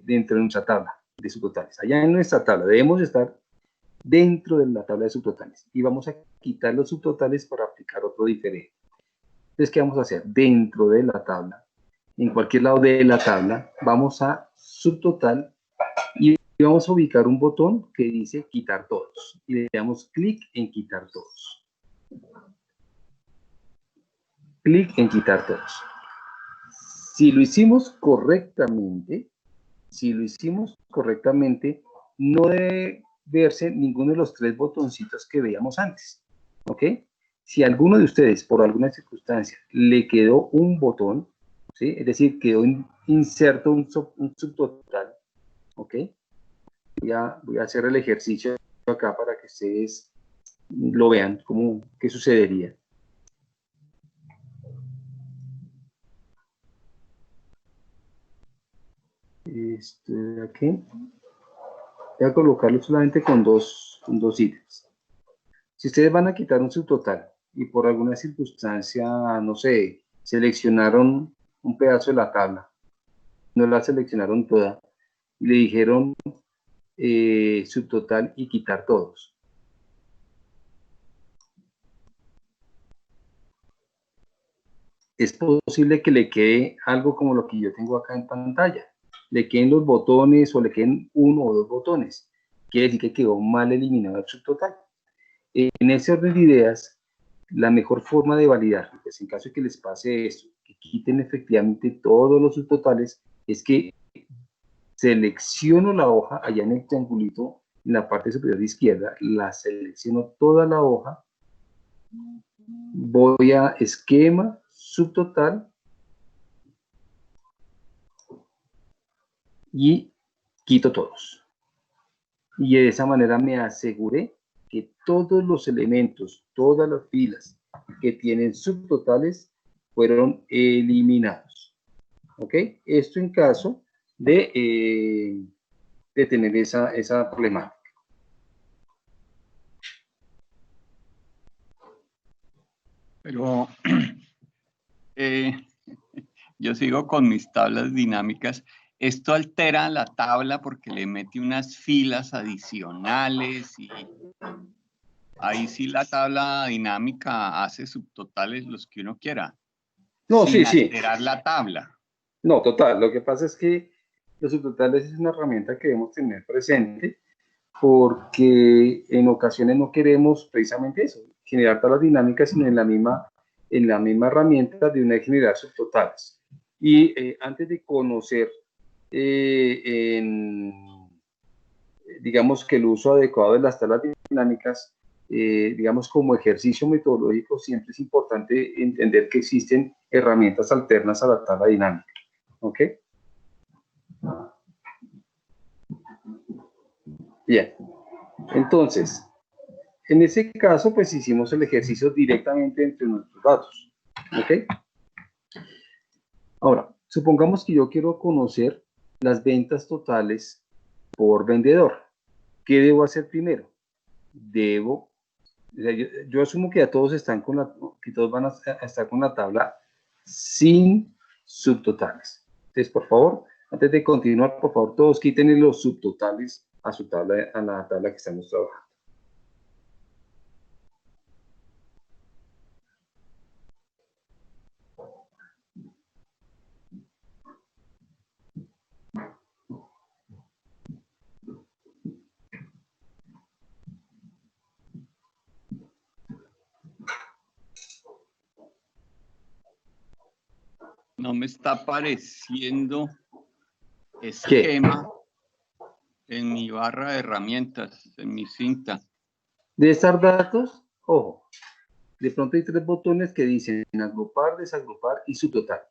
dentro de nuestra tabla de subtotales. Allá en nuestra tabla debemos estar dentro de la tabla de subtotales y vamos a quitar los subtotales para aplicar otro diferente. Entonces, ¿qué vamos a hacer? Dentro de la tabla, en cualquier lado de la tabla, vamos a subtotal y vamos a ubicar un botón que dice quitar todos y le damos clic en quitar todos. Clic en quitar todos. Si lo hicimos correctamente, no debe verse ninguno de los tres botoncitos que veíamos antes, ¿ok? Si a alguno de ustedes, por alguna circunstancia, le quedó un botón, ¿sí? Es decir, quedó inserto un subtotal, ¿ok? Voy a hacer el ejercicio acá para que ustedes lo vean, qué sucedería. Este de aquí. Voy a colocarlo solamente con dos ítems. Si ustedes van a quitar un subtotal y por alguna circunstancia, no sé, seleccionaron un pedazo de la tabla, no la seleccionaron toda, y le dijeron subtotal y quitar todos. Es posible que le quede algo como lo que yo tengo acá en pantalla. Le queden los botones o le queden uno o dos botones. Quiere decir que quedó mal eliminado el subtotal. En ese orden de ideas, la mejor forma de validar, pues en caso de que les pase esto, que quiten efectivamente todos los subtotales, es que selecciono la hoja allá en el triangulito, en la parte superior izquierda, la selecciono toda la hoja, voy a esquema, subtotal, y quito todos. Y de esa manera me aseguré que todos los elementos, todas las filas que tienen subtotales fueron eliminados. ¿Ok? Esto en caso de tener esa problemática. Pero yo sigo con mis tablas dinámicas. Esto altera la tabla porque le mete unas filas adicionales y ahí sí la tabla dinámica hace subtotales los que uno quiera. No, sin sí. alterar la tabla. No, total. Lo que pasa es que los subtotales es una herramienta que debemos tener presente porque en ocasiones no queremos precisamente eso, generar tablas dinámicas, sino en la misma herramienta de una vez generar subtotales. Y antes de conocer, digamos que el uso adecuado de las tablas dinámicas, digamos como ejercicio metodológico, siempre es importante entender que existen herramientas alternas a la tabla dinámica. ¿Ok? Bien. Entonces, en ese caso, pues hicimos el ejercicio directamente entre nuestros datos. ¿Ok? Ahora, supongamos que yo quiero conocer las ventas totales por vendedor. ¿Qué debo hacer primero? Yo asumo que ya todos están que todos van a estar con la tabla sin subtotales. Entonces, por favor, antes de continuar, por favor, todos quiten los subtotales a su tabla, a la tabla que estamos trabajando. No me está apareciendo esquema en mi barra de herramientas, en mi cinta. De estar datos, ojo, de pronto hay tres botones que dicen agrupar, desagrupar y subtotal.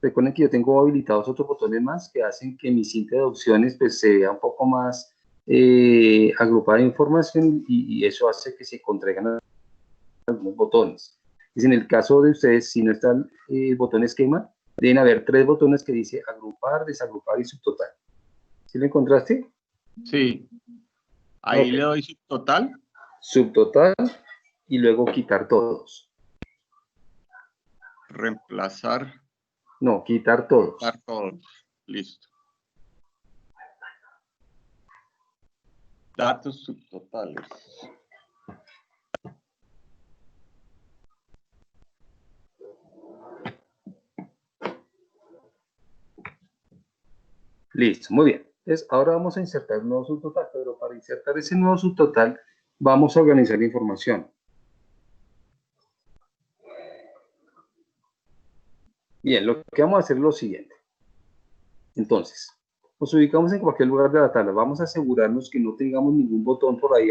Recuerden que yo tengo habilitados otros botones más que hacen que mi cinta de opciones pues, se vea un poco más agrupada de información y eso hace que se contraigan algunos botones. Es en el caso de ustedes, si no está el botón esquema, deben haber tres botones que dice agrupar, desagrupar y subtotal. ¿Sí lo encontraste? Sí. Ahí le doy subtotal. Subtotal y luego quitar todos. Reemplazar. No, quitar todos. Quitar todos. Listo. Datos subtotales. Listo, muy bien. Entonces, ahora vamos a insertar un nuevo subtotal, pero para insertar ese nuevo subtotal, vamos a organizar la información. Bien, lo que vamos a hacer es lo siguiente. Entonces, nos ubicamos en cualquier lugar de la tabla. Vamos a asegurarnos que no tengamos ningún botón por ahí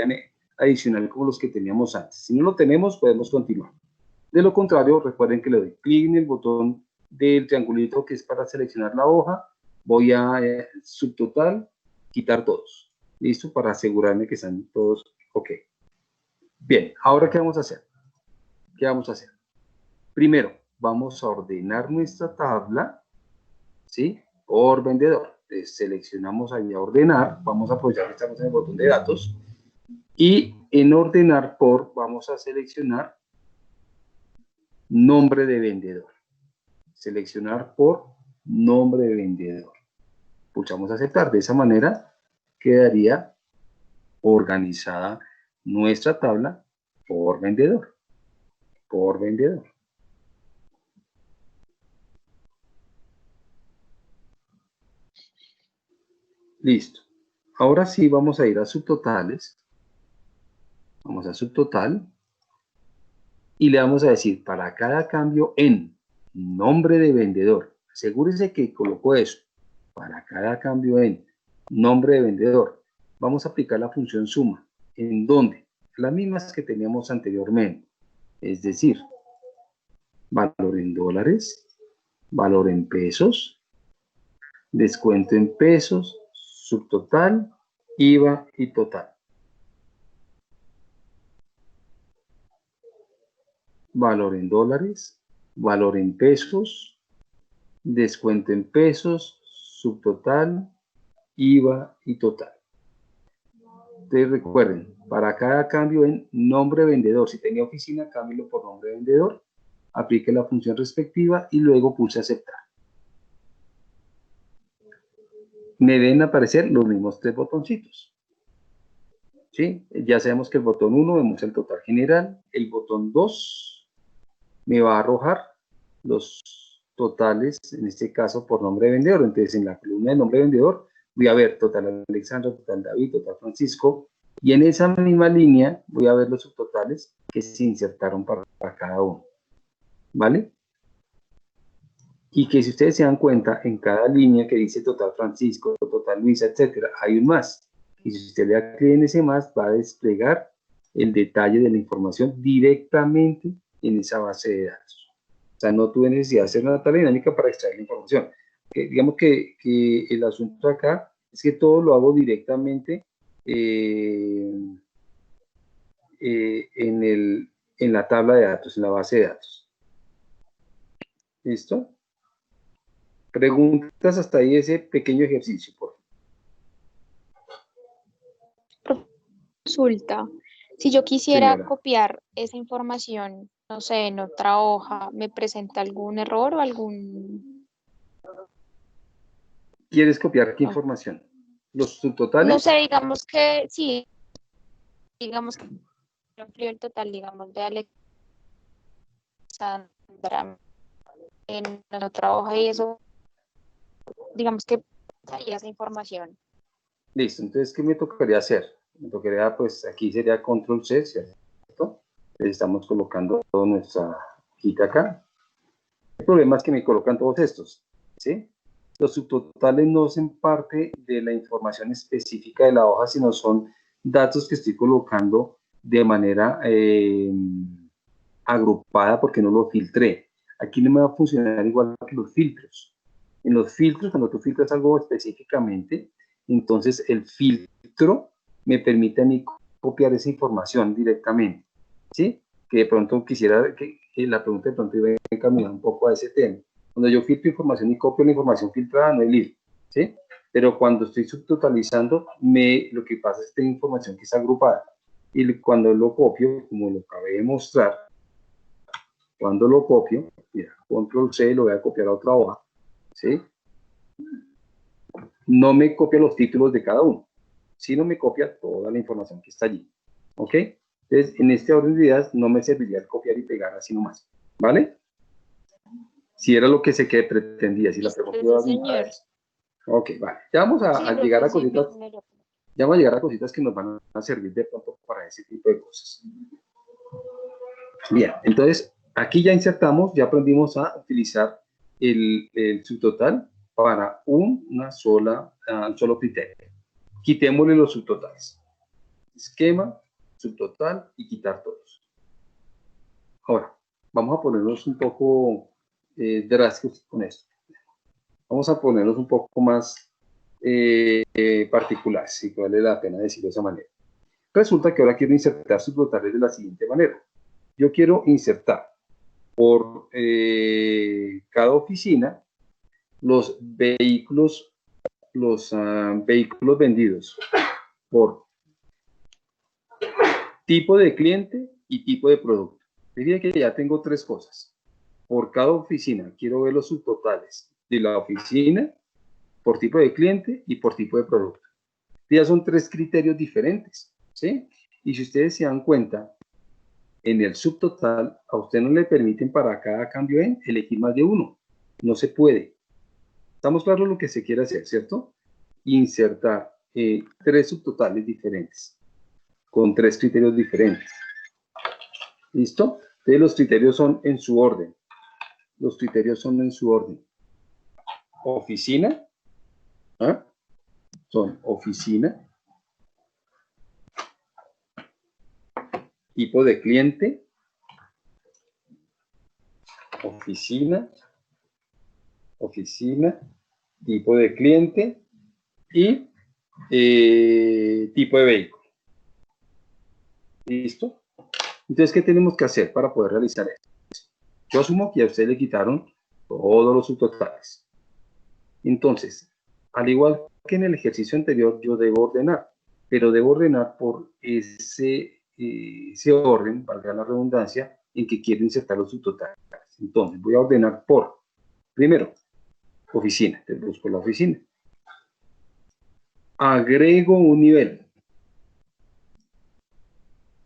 adicional como los que teníamos antes. Si no lo tenemos, podemos continuar. De lo contrario, recuerden que le doy clic en el botón del triangulito que es para seleccionar la hoja. Voy a subtotal, quitar todos. ¿Listo? Para asegurarme que están todos ok. Bien, ahora ¿qué vamos a hacer? ¿Qué vamos a hacer? Primero, vamos a ordenar nuestra tabla, ¿sí? Por vendedor. Entonces, seleccionamos ahí a ordenar. Vamos a aprovechar que estamos en el botón de datos. Y en ordenar por, vamos a seleccionar nombre de vendedor. Seleccionar por nombre de vendedor. Pulsamos aceptar. De esa manera quedaría organizada nuestra tabla por vendedor. Por vendedor. Listo. Ahora sí vamos a ir a subtotales. Vamos a subtotal. Y le vamos a decir para cada cambio en nombre de vendedor. Asegúrese que colocó eso. Para cada cambio en nombre de vendedor. Vamos a aplicar la función suma. ¿En dónde? Las mismas que teníamos anteriormente. Es decir, valor en dólares, valor en pesos, descuento en pesos, subtotal, IVA y total. Valor en dólares, valor en pesos, descuento en pesos, subtotal, IVA y total. Entonces recuerden, para cada cambio en nombre vendedor, si tenía oficina, cámbielo por nombre vendedor, aplique la función respectiva y luego pulse aceptar. Me deben aparecer los mismos tres botoncitos. ¿Sí? Ya sabemos que el botón 1 me muestra el total general, el botón 2 me va a arrojar los totales, en este caso por nombre de vendedor. Entonces en la columna de nombre de vendedor voy a ver total Alexandra, total David, total Francisco, y en esa misma línea voy a ver los subtotales que se insertaron para cada uno. ¿Vale? Y que si ustedes se dan cuenta, en cada línea que dice total Francisco, total Luisa, etcétera, hay un más. Y si usted le da clic en ese más, va a desplegar el detalle de la información directamente en esa base de datos. O sea, no tuve necesidad de hacer una tabla dinámica para extraer la información. Digamos que el asunto acá es que todo lo hago directamente en la tabla de datos, en la base de datos. ¿Listo? Preguntas hasta ahí ese pequeño ejercicio, por favor. Consulta. Si yo quisiera Señora, copiar esa información, no sé, en otra hoja, ¿me presenta algún error o algún...? ¿quieres copiar qué información? ¿Los subtotales? No sé, digamos que sí. Digamos que amplio el total, digamos, de Alexandra en otra hoja y eso, digamos que salía esa información. Listo, entonces, ¿qué me tocaría hacer? Me tocaría, pues, aquí sería control C, ¿cierto? Entonces, estamos colocando toda nuestra hojita acá. El problema es que me colocan todos estos, ¿sí? Los subtotales no son parte de la información específica de la hoja, sino son datos que estoy colocando de manera agrupada porque no lo filtré. Aquí no me va a funcionar igual que los filtros. En los filtros, cuando tú filtras algo específicamente, entonces el filtro me permite a mí copiar esa información directamente, ¿sí? Que de pronto quisiera que la pregunta de pronto iba a encaminar un poco a ese tema. Cuando yo filtro información y copio la información filtrada, no hay lío, ¿sí? Pero cuando estoy subtotalizando, lo que pasa es que tengo información que está agrupada. Y cuando lo copio, como lo acabé de mostrar, cuando lo copio, mira, control C, lo voy a copiar a otra hoja, ¿sí? No me copia los títulos de cada uno, sino me copia toda la información que está allí. ¿Ok? Entonces, en este orden de ideas no me serviría el copiar y pegar así nomás. ¿Vale? Si era lo que se que pretendía, si la pregunta iba orientada a eso. Ok, vale. Ya vamos a llegar a cositas. Ya vamos a llegar a cositas que nos van a servir de pronto para ese tipo de cosas. Bien, entonces aquí ya insertamos, ya aprendimos a utilizar el subtotal para un solo criterio. Quitémosle los subtotales. Esquema, subtotal y quitar todos. Ahora, vamos a ponernos un poco drásticos con esto. Vamos a ponernos un poco más particulares, si vale la pena decirlo de esa manera. Resulta que ahora quiero insertar subtotales de la siguiente manera. Yo quiero insertar por cada oficina los vehículos vendidos por tipo de cliente y tipo de producto. Fíjense que ya tengo tres cosas. Por cada oficina quiero ver los subtotales de la oficina por tipo de cliente y por tipo de producto. Ya son tres criterios diferentes, ¿sí? Y si ustedes se dan cuenta, en el subtotal a usted no le permiten para cada cambio en elegir más de uno. No se puede. Estamos claros lo que se quiere hacer, ¿cierto? Insertar tres subtotales diferentes, con tres criterios diferentes. ¿Listo? Entonces los criterios son en su orden. Los criterios son en su orden. Oficina. ¿Ah? Son oficina. Tipo de cliente. Oficina. Oficina. Tipo de cliente. Y tipo de vehículo. ¿Listo? Entonces, ¿qué tenemos que hacer para poder realizar esto? Yo asumo que a usted le quitaron todos los subtotales. Entonces, al igual que en el ejercicio anterior, yo debo ordenar, pero debo ordenar por ese orden, valga la redundancia, en que quiero insertar los subtotales. Entonces, voy a ordenar por, primero, oficina. Entonces, busco la oficina. Agrego un nivel.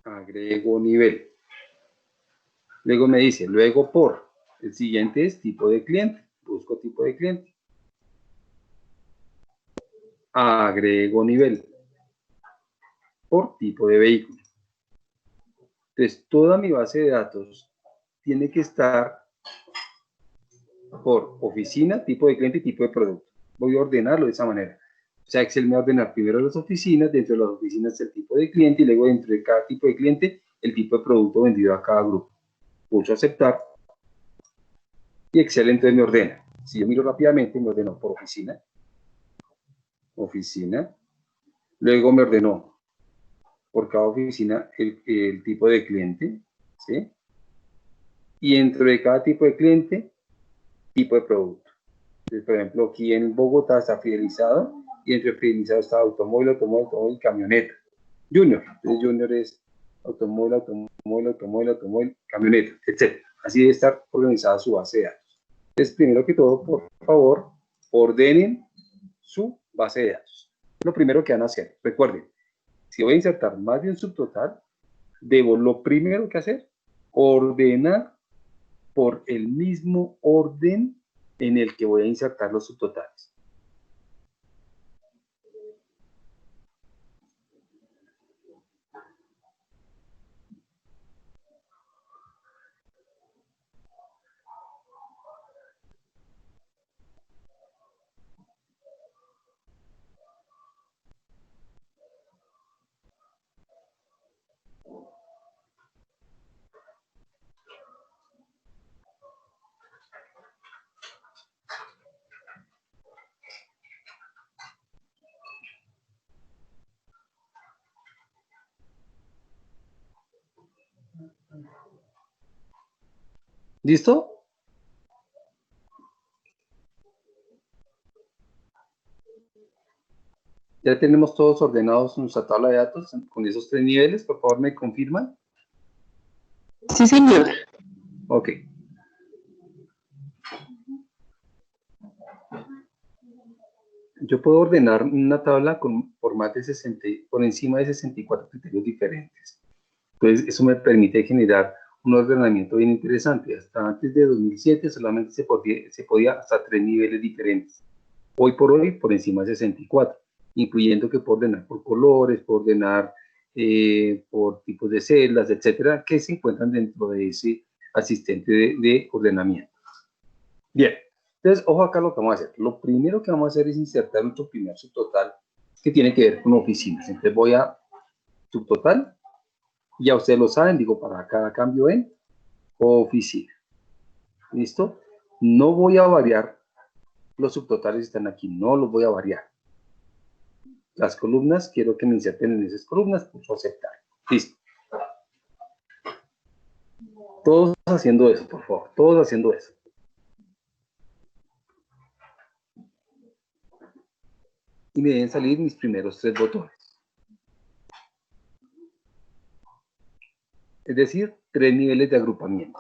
Agrego nivel. Luego me dice, luego por. El siguiente es tipo de cliente. Busco tipo de cliente. Agrego nivel. Por tipo de vehículo. Entonces, toda mi base de datos tiene que estar por oficina, tipo de cliente y tipo de producto. Voy a ordenarlo de esa manera. O sea, Excel me va a ordenar primero las oficinas, dentro de las oficinas el tipo de cliente y luego dentro de cada tipo de cliente el tipo de producto vendido a cada grupo. Pulso aceptar y Excel entonces me ordena. Si yo miro rápidamente, me ordenó por oficina. Oficina. Luego me ordenó por cada oficina el tipo de cliente, ¿sí? Y dentro de cada tipo de cliente, tipo de producto. Entonces, por ejemplo, aquí en Bogotá está fidelizado y dentro de fidelizado está automóvil, automóvil, automóvil, camioneta. Junior. Entonces, Junior es automóvil, automóvil, automóvil, automóvil, camioneta, etc. Así debe estar organizada su base de datos. Entonces, primero que todo, por favor, ordenen su base de datos. Lo primero que van a hacer, recuerden, si voy a insertar más de un subtotal, debo lo primero que hacer, ordenar por el mismo orden en el que voy a insertar los subtotales. ¿Listo? Ya tenemos todos ordenados en nuestra tabla de datos con esos tres niveles. Por favor, ¿me confirman? Sí, señor. Ok. Yo puedo ordenar una tabla por más de 60, por encima de 64 criterios diferentes. Entonces, eso me permite generar un ordenamiento bien interesante. Hasta antes de 2007 solamente se podía hasta 3 niveles diferentes. Hoy por hoy, por encima de 64, incluyendo que puedo ordenar por colores, puedo ordenar por tipos de celdas, etcétera, que se encuentran dentro de ese asistente de ordenamiento. Bien, entonces, ojo acá lo que vamos a hacer. Lo primero que vamos a hacer es insertar nuestro primer subtotal que tiene que ver con oficinas. Entonces voy a subtotal, ya ustedes lo saben, digo para cada cambio en oficina. ¿Listo? No voy a variar los subtotales que están aquí, no los voy a variar. Las columnas, quiero que me inserten en esas columnas, pulso aceptar. Listo. Todos haciendo eso, por favor, todos haciendo eso. Y me deben salir mis primeros 3 botones. Es decir, 3 niveles de agrupamiento.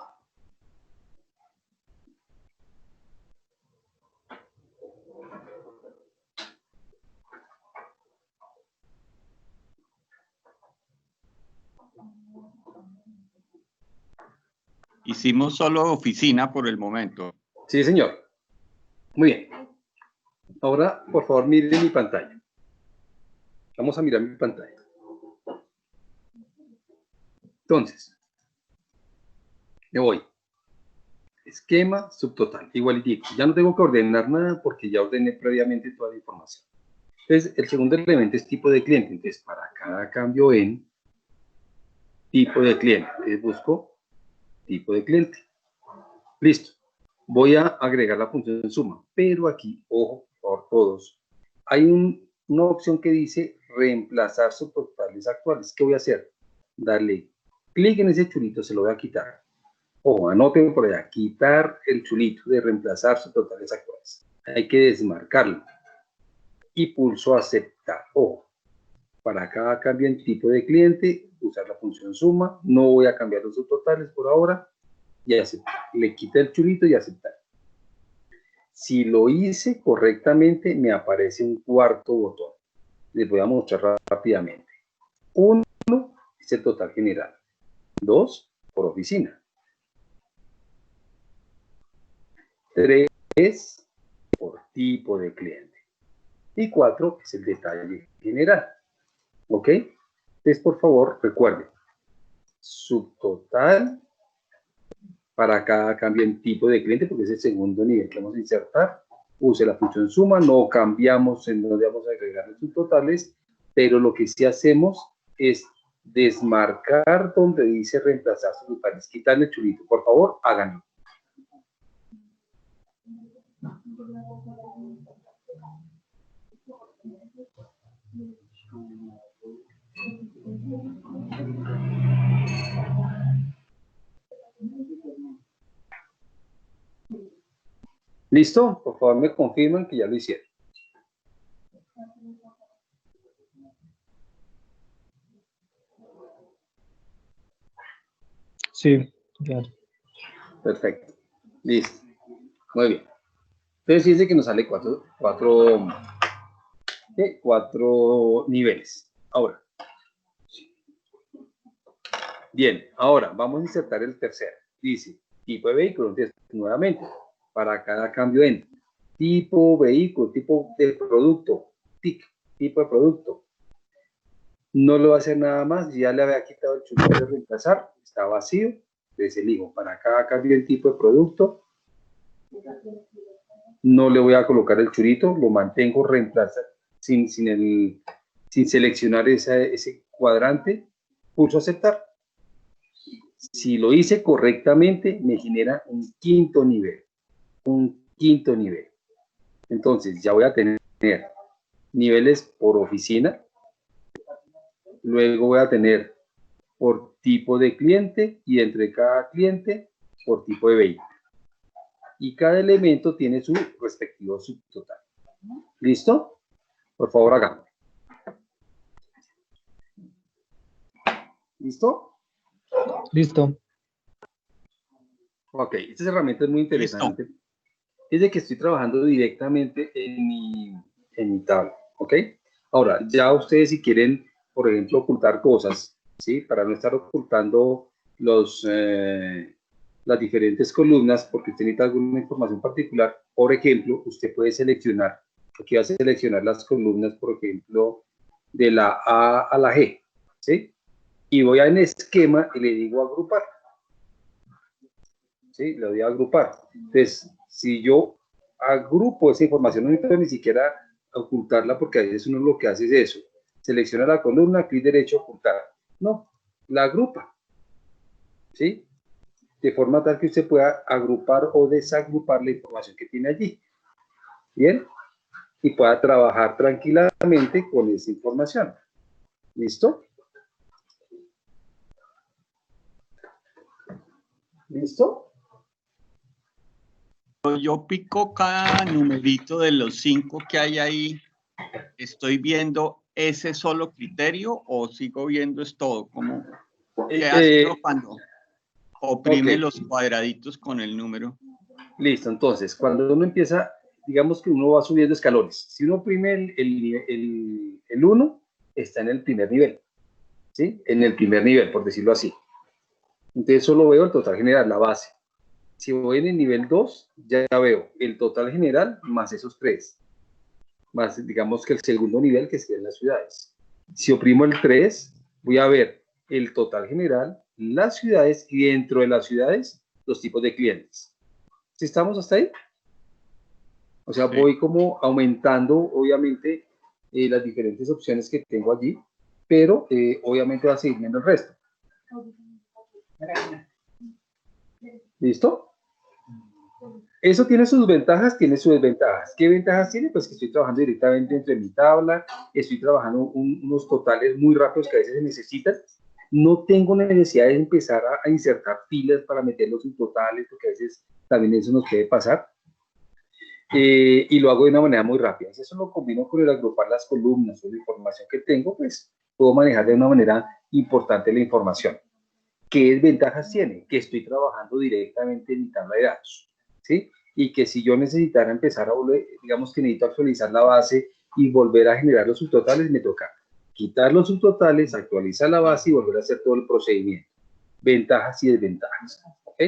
Hicimos solo oficina por el momento. Sí, señor. Muy bien. Ahora, por favor, miren mi pantalla. Vamos a mirar mi pantalla. Entonces, me voy. Esquema, subtotal, igualitico. Ya no tengo que ordenar nada porque ya ordené previamente toda la información. Entonces, el segundo elemento es tipo de cliente. Entonces, para cada cambio en tipo de cliente, entonces busco tipo de cliente. Listo. Voy a agregar la función suma, pero aquí, ojo, por todos, hay una opción que dice reemplazar subtotales actuales. ¿Qué voy a hacer? Darle clic en ese chulito, se lo voy a quitar. Ojo, anoten por allá, quitar el chulito de reemplazar subtotales actuales. Hay que desmarcarlo. Y pulso aceptar. Ojo, para cada cambio en tipo de cliente, usar la función suma. No voy a cambiar los subtotales por ahora. Y aceptar. Le quité el chulito y aceptar. Si lo hice correctamente, me aparece un cuarto botón. Les voy a mostrar rápidamente. 1 es el total general. 2 por oficina. 3 por tipo de cliente. Y 4 es el detalle general. ¿Ok? Entonces, por favor, recuerden. Subtotal para cada cambio en tipo de cliente, porque es el segundo nivel que vamos a insertar. Use la función suma, no cambiamos en donde vamos a agregar los subtotales, pero lo que sí hacemos es desmarcar donde dice reemplazar subtotales, quitarle el chulito. Por favor, háganlo. ¿Listo? Por favor, me confirman que ya lo hicieron. Sí, claro. Perfecto. Listo. Muy bien. Entonces dice que nos sale cuatro niveles. Ahora. Bien, ahora vamos a insertar el tercero. Dice, tipo de vehículo. Entonces, nuevamente, para cada cambio en tipo vehículo, tipo de producto, tipo de producto. No lo va a hacer nada más, ya le había quitado el chulito de reemplazar, está vacío. Entonces elijo para cada cambio en tipo de producto. No le voy a colocar el churito, lo mantengo reemplazar sin seleccionar ese cuadrante. Pulso aceptar. Si lo hice correctamente, me genera un quinto nivel. Entonces, ya voy a tener niveles por oficina. Luego voy a tener por tipo de cliente y entre cada cliente por tipo de vehículo. Y cada elemento tiene su respectivo subtotal. ¿Listo? Por favor, hagámoslo. ¿Listo? Listo. Ok, esta herramienta es muy interesante. Es de que estoy trabajando directamente en mi tabla. ¿Ok? Ahora, ya ustedes si quieren, por ejemplo, ocultar cosas, ¿sí? Para no estar ocultando las diferentes columnas, porque usted necesita alguna información particular, por ejemplo, usted puede seleccionar, aquí va a seleccionar las columnas, por ejemplo, de la A a la G, ¿sí? Y voy a en esquema y le digo agrupar, ¿sí? Le doy a agrupar. Entonces, si yo agrupo esa información, no necesito ni siquiera ocultarla, porque a veces uno lo que hace es eso, selecciona la columna, clic derecho, ocultar. No, la agrupa, ¿sí? De forma tal que usted pueda agrupar o desagrupar la información que tiene allí. ¿Bien? Y pueda trabajar tranquilamente con esa información. ¿Listo? ¿Listo? Yo pico cada numerito de los 5 que hay ahí. ¿Estoy viendo ese solo criterio o sigo viendo es todo? ¿Qué hace uno cuando oprime okay, los cuadraditos con el número? Listo, entonces, cuando uno empieza, digamos que uno va subiendo escalones. Si uno oprime el 1, está en el primer nivel, ¿sí? En el primer nivel, por decirlo así. Entonces, solo veo el total general, la base. Si voy en el nivel 2, ya veo el total general más esos 3. Más, digamos que el segundo nivel que serían las ciudades. Si oprimo el 3, voy a ver el total general, las ciudades y dentro de las ciudades, los tipos de clientes. ¿Sí estamos hasta ahí? O sea, Sí. voy como aumentando, obviamente, las diferentes opciones que tengo allí, pero obviamente va a seguir viendo el resto. ¿Listo? Eso tiene sus ventajas, tiene sus desventajas. ¿Qué ventajas tiene? Pues que estoy trabajando directamente entre mi tabla, estoy trabajando unos totales muy rápidos que a veces se necesitan. No tengo necesidad de empezar a insertar filas para meter los subtotales, porque a veces también eso nos puede pasar. Y lo hago de una manera muy rápida. Si eso lo combino con el agrupar las columnas o la información que tengo, pues puedo manejar de una manera importante la información. ¿Qué desventajas tiene? Que estoy trabajando directamente en mi tabla de datos, ¿sí? Y que si yo necesitara empezar a volver, digamos que necesito actualizar la base y volver a generar los subtotales, me toca quitar los subtotales, actualizar la base y volver a hacer todo el procedimiento. Ventajas y desventajas, ¿ok?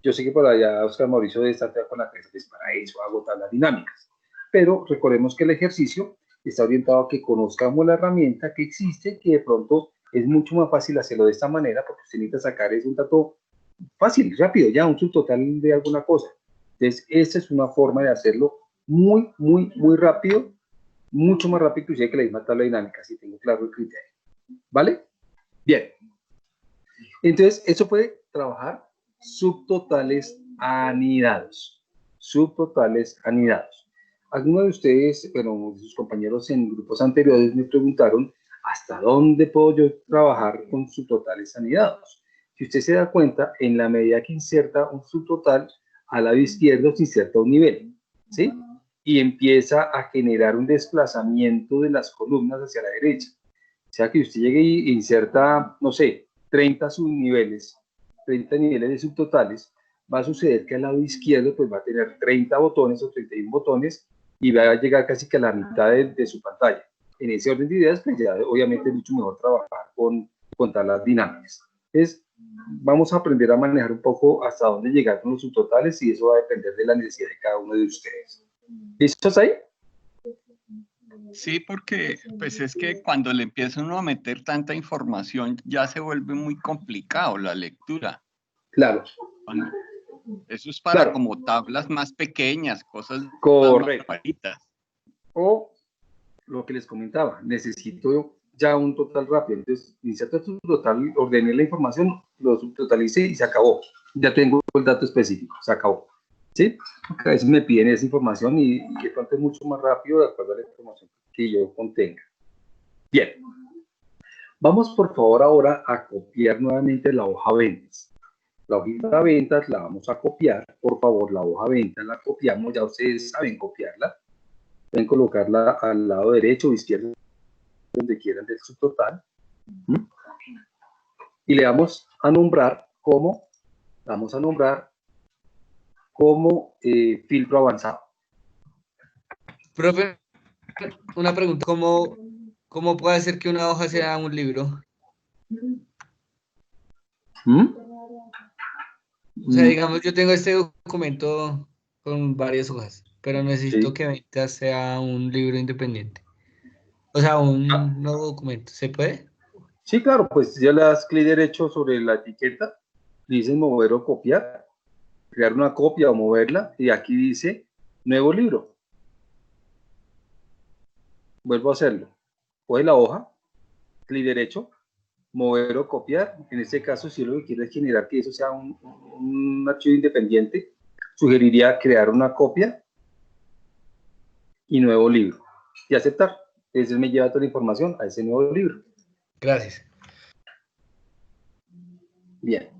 Yo sé que por allá Oscar Mauricio debe estar con la cabeza, pues para eso hago tablas dinámicas. Pero recordemos que el ejercicio está orientado a que conozcamos la herramienta que existe, que de pronto es mucho más fácil hacerlo de esta manera, porque usted necesita sacar es un dato fácil, rápido, ya un subtotal de alguna cosa. Entonces, esta es una forma de hacerlo muy, muy, muy rápido, mucho más rápido inclusive que la misma tabla dinámica, si tengo claro el criterio. ¿Vale? Bien. Entonces, eso puede trabajar subtotales anidados. Subtotales anidados. Algunos de ustedes, bueno, sus compañeros en grupos anteriores me preguntaron hasta dónde puedo yo trabajar con subtotales anidados. Si usted se da cuenta, en la medida que inserta un subtotal, al lado izquierdo se inserta un nivel, ¿sí? Y empieza a generar un desplazamiento de las columnas hacia la derecha. O sea, que usted llegue e inserta, no sé, 30 subniveles, 30 niveles de subtotales, va a suceder que al lado izquierdo pues va a tener 30 botones o 31 botones y va a llegar casi que a la mitad de su pantalla. En ese orden de ideas, pues ya obviamente es mucho mejor trabajar con tablas dinámicas. Entonces, vamos a aprender a manejar un poco hasta dónde llegar con los subtotales y eso va a depender de la necesidad de cada uno de ustedes. ¿Listos ahí? Sí, porque pues es que cuando le empieza uno a meter tanta información ya se vuelve muy complicado la lectura. Claro. Eso es para Claro. como tablas más pequeñas, cosas Correcto. más baritas. O lo que les comentaba, necesito ya un total rápido. Entonces, inserto tu total, ordené la información, lo subtotalicé y se acabó. Ya tengo el dato específico, se acabó. ¿Sí? Porque a veces me piden esa información y de pronto es mucho más rápido de acuerdo a la información que yo contenga. Bien. Vamos por favor ahora a copiar nuevamente la hoja ventas. La hojita ventas la vamos a copiar. Por favor, la hoja ventas la copiamos. Ya ustedes saben copiarla. Pueden colocarla al lado derecho o izquierdo, donde quieran del subtotal. Y le vamos a nombrar como, filtro avanzado. Profe, una pregunta, ¿cómo ¿Cómo puede ser que una hoja sea un libro? ¿Mm? O sea, digamos, yo tengo este documento con varias hojas, pero necesito Sí. que 20 sea un libro independiente. O sea, un nuevo documento. ¿Se puede? Sí, claro, pues ya le das clic derecho sobre la etiqueta, le dices mover o copiar, crear una copia o moverla, y aquí dice nuevo libro. Vuelvo a hacerlo. Coge la hoja, clic derecho, mover o copiar. En este caso, si lo que quieres es generar que eso sea un archivo independiente, sugeriría crear una copia y nuevo libro. Y aceptar. Ese me lleva toda la información a ese nuevo libro. Gracias. Bien.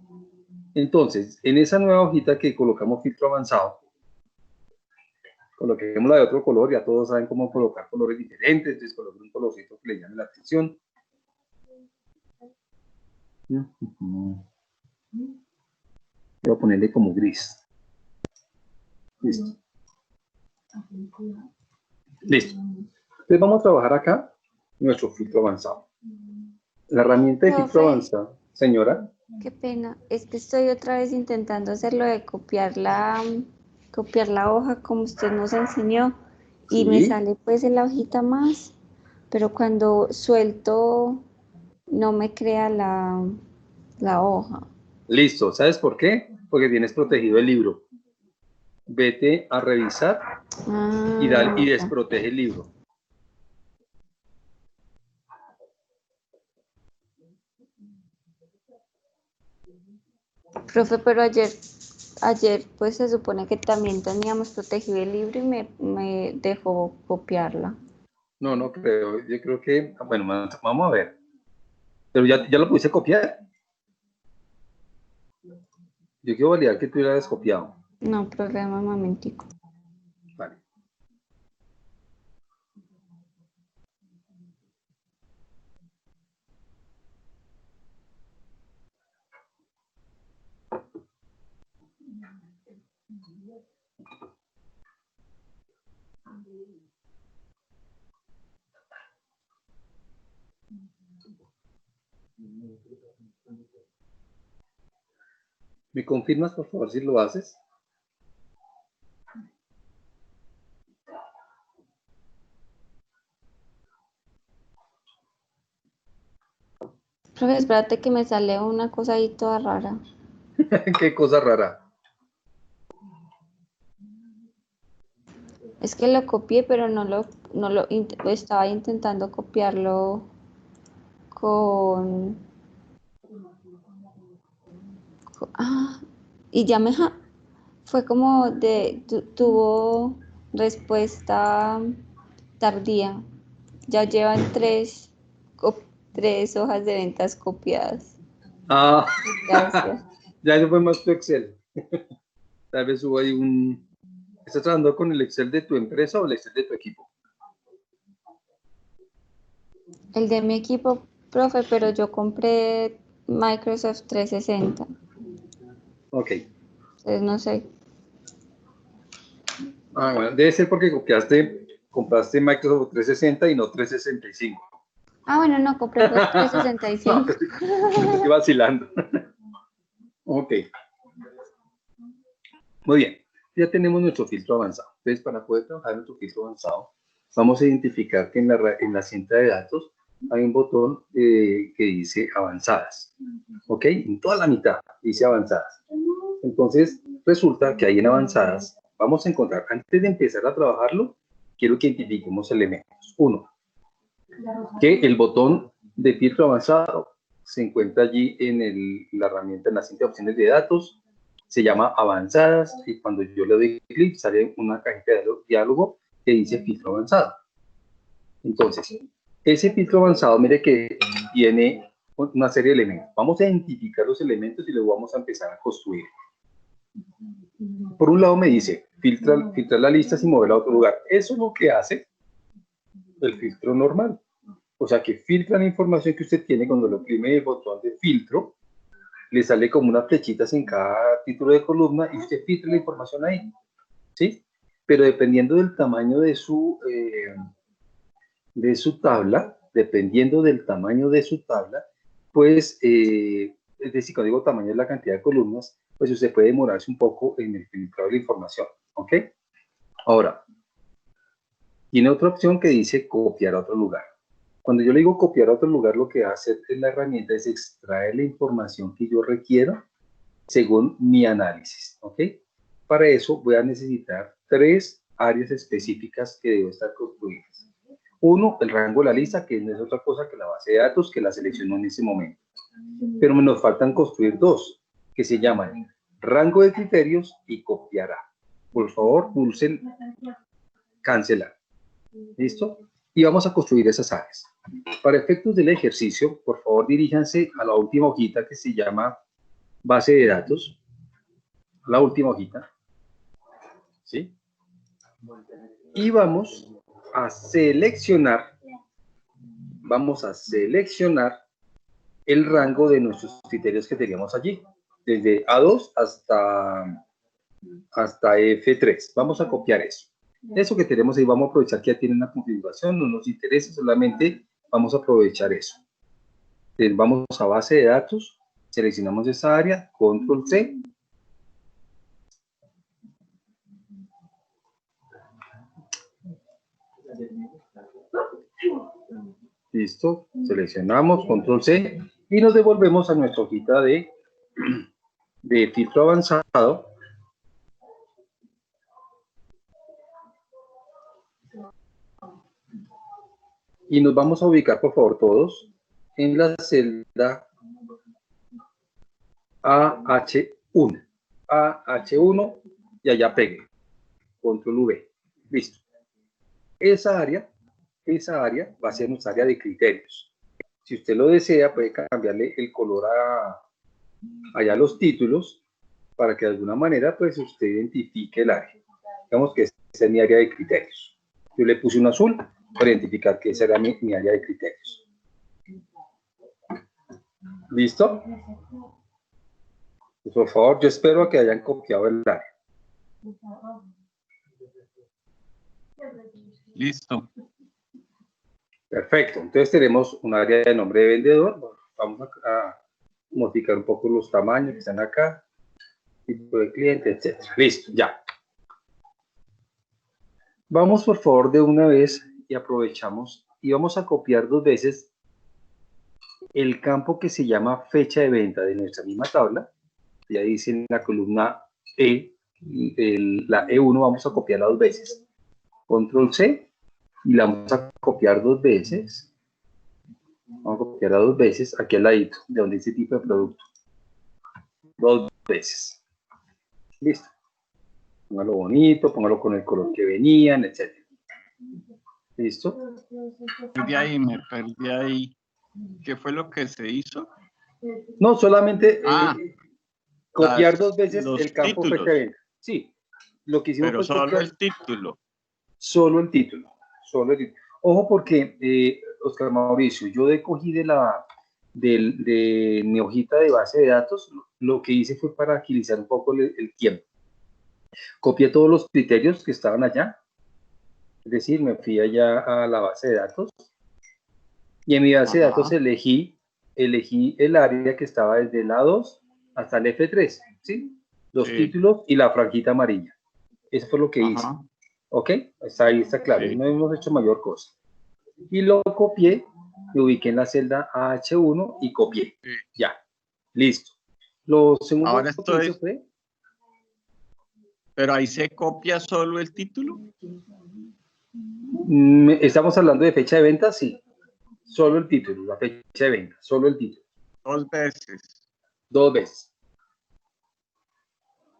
Entonces, en esa nueva hojita que colocamos filtro avanzado, coloquemos la de otro color, ya todos saben cómo colocar colores diferentes, entonces coloqué un colorcito que le llame la atención. Voy a ponerle como gris. Listo. Listo. Entonces vamos a trabajar acá nuestro filtro avanzado. La herramienta de filtro Profe. avanzado, señora. Qué pena, es que estoy otra vez intentando hacerlo de copiar la hoja como usted nos enseñó y me Sí. sale pues en la hojita más, pero cuando suelto no me crea la hoja. Listo. ¿Sabes por qué? Porque tienes protegido el libro. Vete a revisar y Ya. desprotege el libro. Profe, pero ayer pues se supone que también teníamos protegido el libro y me dejó copiarla. No, no creo. Yo creo que, bueno, vamos a ver. Pero ya lo puse copiar. Yo quiero validar que tú lo hayas copiado. No, programa un momentico. Vale. ¿Me confirmas, por favor, si lo haces? Profe, espérate que me sale una cosa ahí toda rara. Qué cosa rara. Es que lo copié, pero estaba intentando copiarlo con, y ya fue como tuvo respuesta tardía. Ya llevan tres hojas de ventas copiadas. Ah, Gracias. ya no fue más tu Excel. Tal vez hubo ahí ¿Estás trabajando con el Excel de tu empresa o el Excel de tu equipo? El de mi equipo, profe, pero yo compré Microsoft 360. Ok. Entonces no sé. Ah, bueno, debe ser porque compraste Microsoft 360 y no 365. Bueno, no, compré pues 365. Estoy vacilando. Ok. Muy bien. Ya tenemos nuestro filtro avanzado. Entonces, para poder trabajar nuestro filtro avanzado, vamos a identificar que en la cinta de datos hay un botón que dice avanzadas. ¿Ok? En toda la mitad dice avanzadas. Entonces, resulta que ahí en avanzadas vamos a encontrar, antes de empezar a trabajarlo, quiero que identifiquemos elementos. Uno, que el botón de filtro avanzado se encuentra allí en la herramienta, en la cinta de opciones de datos, se llama avanzadas y cuando yo le doy clic sale una cajita de diálogo que dice filtro avanzado. Entonces, ese filtro avanzado, mire que tiene una serie de elementos. Vamos a identificar los elementos y luego vamos a empezar a construir. Por un lado me dice, filtrar la lista sin moverla a otro lugar. Eso es lo que hace el filtro normal. O sea que filtra la información que usted tiene cuando lo oprime el botón de filtro, le sale como unas flechitas en cada título de columna y usted filtra la información ahí, ¿sí? Pero dependiendo del tamaño de su tabla, dependiendo del tamaño de su tabla, pues, es decir, cuando digo tamaño es la cantidad de columnas, pues usted puede demorarse un poco en el filtrado de la información, ¿ok? Ahora, tiene otra opción que dice copiar a otro lugar. Cuando yo le digo copiar a otro lugar, lo que hace la herramienta es extraer la información que yo requiero según mi análisis, ¿ok? Para eso voy a necesitar 3 áreas específicas que deben estar construidas. Uno, el rango de la lista, que no es otra cosa que la base de datos que la seleccionó en ese momento. Pero nos faltan construir 2, que se llaman rango de criterios y copiará. Por favor, pulsen cancelar. ¿Listo? Y vamos a construir esas áreas. Para efectos del ejercicio, por favor, diríjanse a la última hojita que se llama base de datos. La última hojita. ¿Sí? Y vamos a seleccionar el rango de nuestros criterios que teníamos allí, desde A2 hasta F3. Vamos a copiar eso. Eso que tenemos ahí, vamos a aprovechar que ya tiene una configuración, no nos interesa, solamente vamos a aprovechar eso. Entonces, vamos a base de datos, seleccionamos esa área, control C. Listo, seleccionamos, control C, y nos devolvemos a nuestra hojita de filtro avanzado. Y nos vamos a ubicar, por favor, todos en la celda AH1. AH1 y allá pegue. Control V. Listo. Esa área va a ser nuestra área de criterios. Si usted lo desea, puede cambiarle el color allá a los títulos para que de alguna manera pues usted identifique el área. Digamos que esa es mi área de criterios. Yo le puse un azul para identificar que esa era mi área de criterios. ¿Listo? Pues, por favor, yo espero que hayan copiado el área. Listo. Perfecto. Entonces tenemos un área de nombre de vendedor. Vamos a modificar un poco los tamaños que están acá. Tipo de cliente, etc. Listo, ya. Vamos, por favor, de una vez y aprovechamos y vamos a copiar 2 veces el campo que se llama fecha de venta de nuestra misma tabla. Ya dice en la columna E, la E1 vamos a copiarla 2 veces. Control C y la vamos a copiar 2 veces. Vamos a copiarla 2 veces aquí al ladito, de donde dice tipo de producto. 2 veces. Listo. Póngalo bonito, póngalo con el color que venían, etc. ¿Listo? Me perdí ahí. ¿Qué fue lo que se hizo? No, solamente copiar 2 veces los el campo títulos. fecha de venta. Sí, lo que hicimos Pero fue solo copiar el título. solo el título. Solo el título. Ojo porque, Oscar Mauricio, yo cogí de mi hojita de base de datos, lo que hice fue para agilizar un poco el tiempo. Copié todos los criterios que estaban allá, es decir, me fui allá a la base de datos y en mi base de datos elegí el área que estaba desde el A2 hasta el F3, ¿sí? Los títulos y la franjita amarilla. Eso fue lo que hice. ¿Ok? Ahí está claro, no hemos hecho mayor cosa. Y lo copié, lo ubiqué en la celda AH1 y copié. Ya, listo. Lo segundo Ahora que hice fue... ¿Pero ahí se copia solo el título? Estamos hablando de fecha de venta, sí. Solo el título, la fecha de venta, solo el título. 2 veces. 2 veces.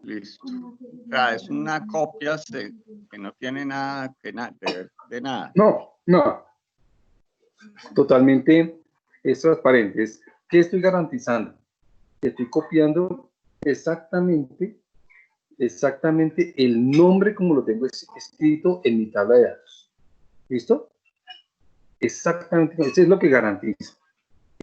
Listo. O sea, es una copia que no tiene nada de nada. No. Totalmente es transparente. ¿Qué estoy garantizando? Estoy copiando exactamente el nombre como lo tengo escrito en mi tabla de datos. ¿Listo? Exactamente, eso es lo que garantizo.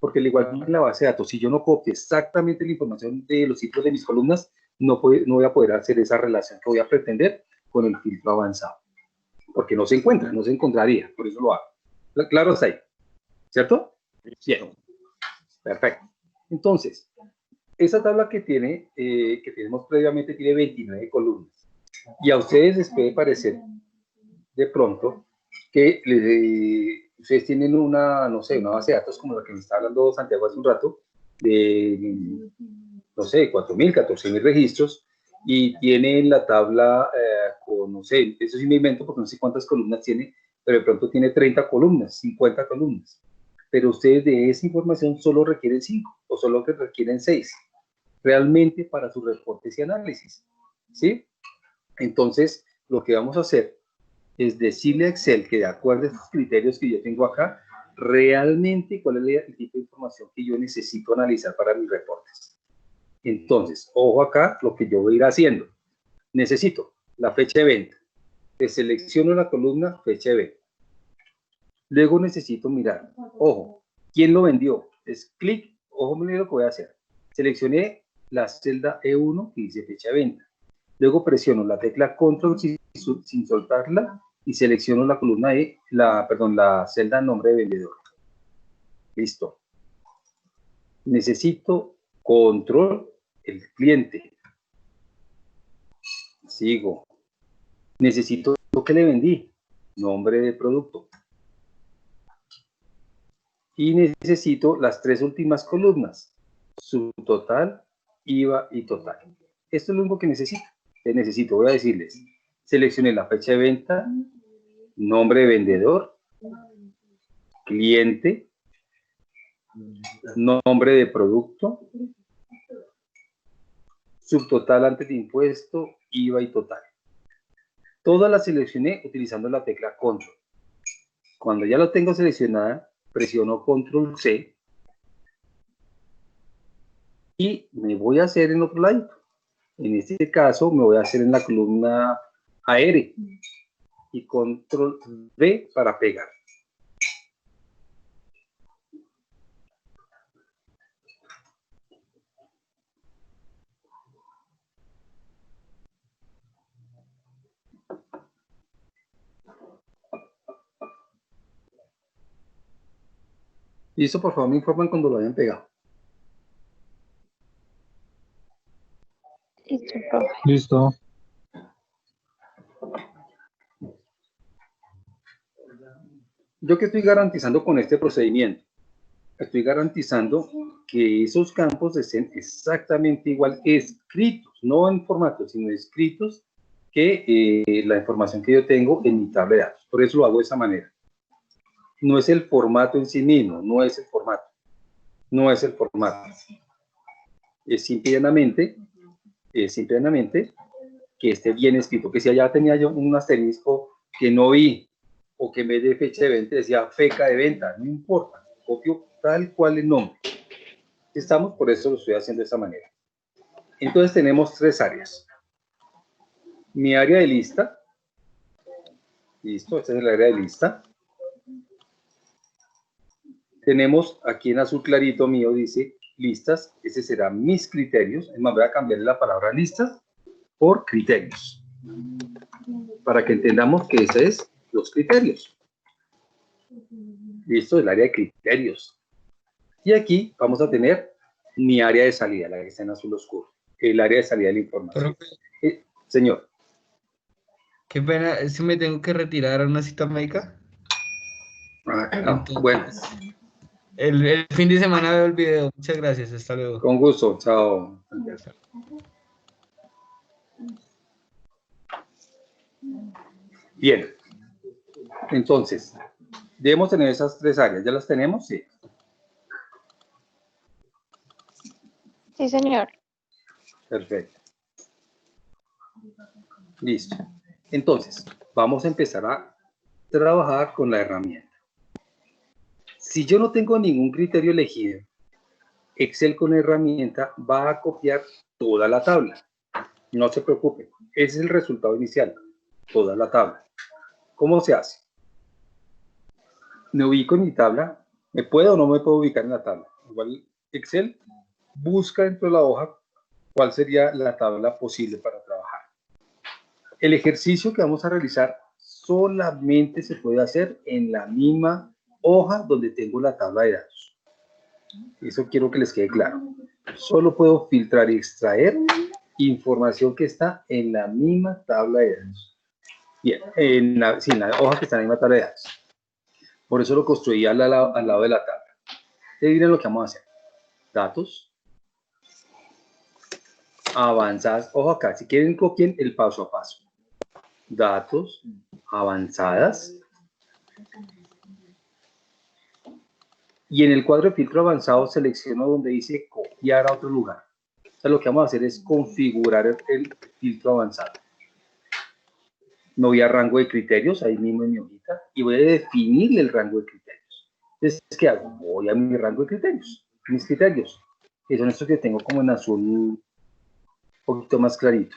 Porque al igual que en la base de datos, si yo no copio exactamente la información de los sitios de mis columnas, no voy a poder hacer esa relación que voy a pretender con el filtro avanzado. Porque no se encuentra, no se encontraría, por eso lo hago. Claro está ahí. ¿cierto? Bien, perfecto. Entonces, esa tabla que tenemos previamente tiene 29 columnas. Y a ustedes les puede parecer de pronto que ustedes tienen no sé, una base de datos como la que me está hablando Santiago hace un rato, de, no sé, 4.000, 14.000 registros, y tienen la tabla con, no sé, eso sí me invento porque no sé cuántas columnas tiene, pero de pronto tiene 30 columnas, 50 columnas. Pero ustedes de esa información solo requieren 5 o solo que requieren 6, realmente para sus reportes y análisis, ¿sí? Entonces, lo que vamos a hacer es decirle a Excel que de acuerdo a estos criterios que yo tengo acá, realmente cuál es el tipo de información que yo necesito analizar para mis reportes. Entonces, ojo acá lo que yo voy a ir haciendo. Necesito la fecha de venta. Te selecciono la columna fecha de venta. Luego necesito mirar, ojo, ¿quién lo vendió? Es clic, ojo, mira lo que voy a hacer. Seleccioné la celda E1 que dice fecha de venta. Luego presiono la tecla Control sin soltarla y selecciono la columna la celda nombre de vendedor. Listo. Necesito control el cliente. Sigo. Necesito lo que le vendí. Nombre de producto. Y necesito las 3 últimas columnas. Subtotal, IVA y total. Esto es lo único que necesito. Necesito, voy a decirles. Seleccioné la fecha de venta, nombre de vendedor, cliente, nombre de producto, subtotal antes de impuesto, IVA y total. Todas las seleccioné utilizando la tecla Control. Cuando ya lo tengo seleccionada, presiono Control C y me voy a hacer en otro lado. En este caso me voy a hacer en la columna AR y Control V para pegar. Listo, por favor me informan cuando lo hayan pegado. Listo, profe. Listo. ¿Yo qué estoy garantizando con este procedimiento? Estoy garantizando que esos campos estén exactamente igual escritos, no en formato, sino escritos que la información que yo tengo en mi tabla de datos. Por eso lo hago de esa manera. No es el formato en sí mismo, no es el formato. No es el formato. Es simplemente que esté bien escrito. Que si allá tenía yo un asterisco que no vi, o que en vez de fecha de venta decía fecha de venta, no importa, copio tal cual el nombre. Estamos, por eso lo estoy haciendo de esa manera. Entonces tenemos 3 áreas. Mi área de lista, listo, esta es el área de lista. Tenemos aquí en azul clarito mío, dice listas, ese será mis criterios. Es más, voy a cambiarle la palabra listas por criterios, para que entendamos que ese es los criterios. Listo, el área de criterios. Y aquí vamos a tener mi área de salida, la que está en azul oscuro, el área de salida de la información. Señor. Qué pena, si me tengo que retirar a una cita médica. No, Entonces, bueno. El fin de semana veo el video. Muchas gracias, hasta luego. Con gusto, chao. Bien. Entonces, debemos tener esas 3 áreas. ¿Ya las tenemos? Sí. Sí, señor. Perfecto. Listo. Entonces, vamos a empezar a trabajar con la herramienta. Si yo no tengo ningún criterio elegido, Excel con herramienta va a copiar toda la tabla. No se preocupen. Ese es el resultado inicial. Toda la tabla. ¿Cómo se hace? Me ubico en mi tabla. ¿Me puedo o no me puedo ubicar en la tabla? Igual Excel busca dentro de la hoja cuál sería la tabla posible para trabajar. El ejercicio que vamos a realizar solamente se puede hacer en la misma hoja donde tengo la tabla de datos. Eso quiero que les quede claro. Solo puedo filtrar y extraer información que está en la misma tabla de datos. Bien, en la hoja que está en la misma tabla de datos. Por eso lo construí al lado de la tabla. Ustedes miren lo que vamos a hacer. Datos. Avanzadas. Ojo acá, si quieren copien el paso a paso. Datos. Avanzadas. Y en el cuadro de filtro avanzado selecciono donde dice copiar a otro lugar. O sea, lo que vamos a hacer es configurar el filtro avanzado. Me voy a rango de criterios, ahí mismo en mi hojita, y voy a definir el rango de criterios. Entonces, ¿qué hago? Voy a mi rango de criterios, mis criterios, que son estos que tengo como en azul un poquito más clarito.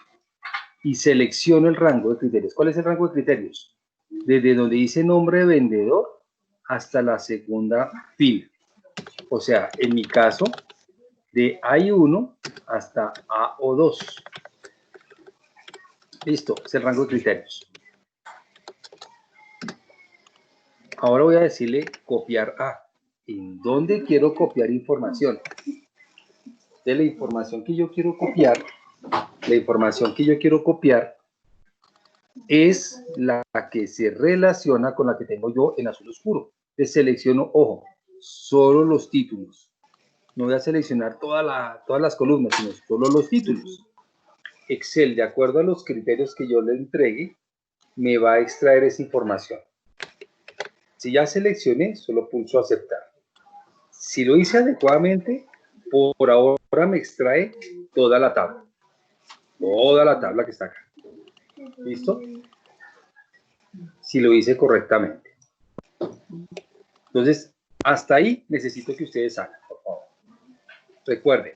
Y selecciono el rango de criterios. ¿Cuál es el rango de criterios? Desde donde dice nombre de vendedor hasta la segunda fila. O sea, en mi caso, de A1 hasta AO2. Listo, es el rango de criterios. Ahora voy a decirle copiar A. ¿En dónde quiero copiar información? De la información que yo quiero copiar, es la que se relaciona con la que tengo yo en azul oscuro. Entonces selecciono, ojo, solo los títulos. No voy a seleccionar todas las columnas, sino solo los títulos. Excel, de acuerdo a los criterios que yo le entregue, me va a extraer esa información. Si ya seleccioné, solo pulso aceptar. Si lo hice adecuadamente, por ahora me extrae toda la tabla. Toda la tabla que está acá. ¿Listo? Si lo hice correctamente. Entonces, hasta ahí necesito que ustedes hagan, por favor. Recuerden,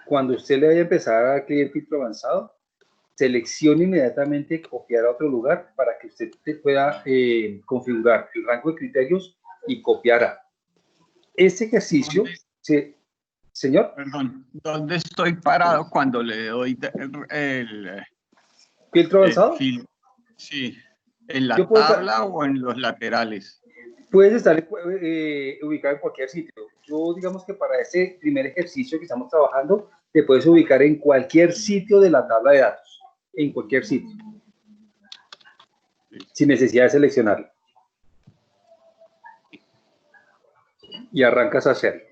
cuando usted le vaya a empezar a crear filtro avanzado, seleccione inmediatamente copiar a otro lugar para que usted pueda configurar el rango de criterios y copiar a. Este ejercicio, señor. Perdón, ¿dónde estoy parado cuando le doy el filtro avanzado? Sí, ¿en la tabla o en los laterales? Puedes estar ubicado en cualquier sitio. Yo, digamos que para ese primer ejercicio que estamos trabajando, te puedes ubicar en cualquier sitio de la tabla de datos. En cualquier sitio. Sin necesidad de seleccionarlo. Y arrancas a hacerlo.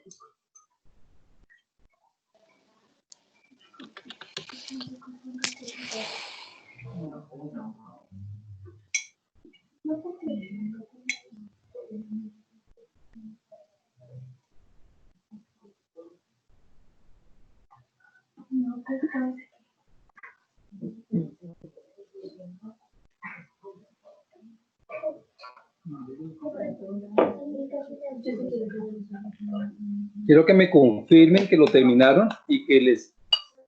Quiero que me confirmen que lo terminaron y que les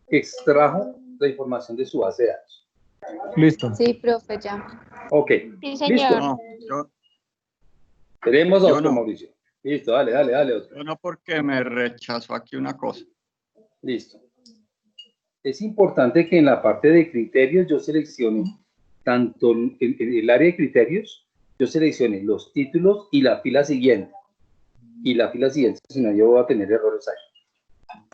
extrajo la información de su base de datos. Listo. Sí, profe, ya. Ok. Sí, señor. ¿Listo? No, Tenemos dos, no. Mauricio. Listo, dale, otro. Yo no, porque me rechazó aquí una cosa. Listo. Es importante que en la parte de criterios yo seleccione tanto en el área de criterios, yo seleccione los títulos y la fila siguiente. Y la fila siguiente, si no, yo voy a tener errores ahí.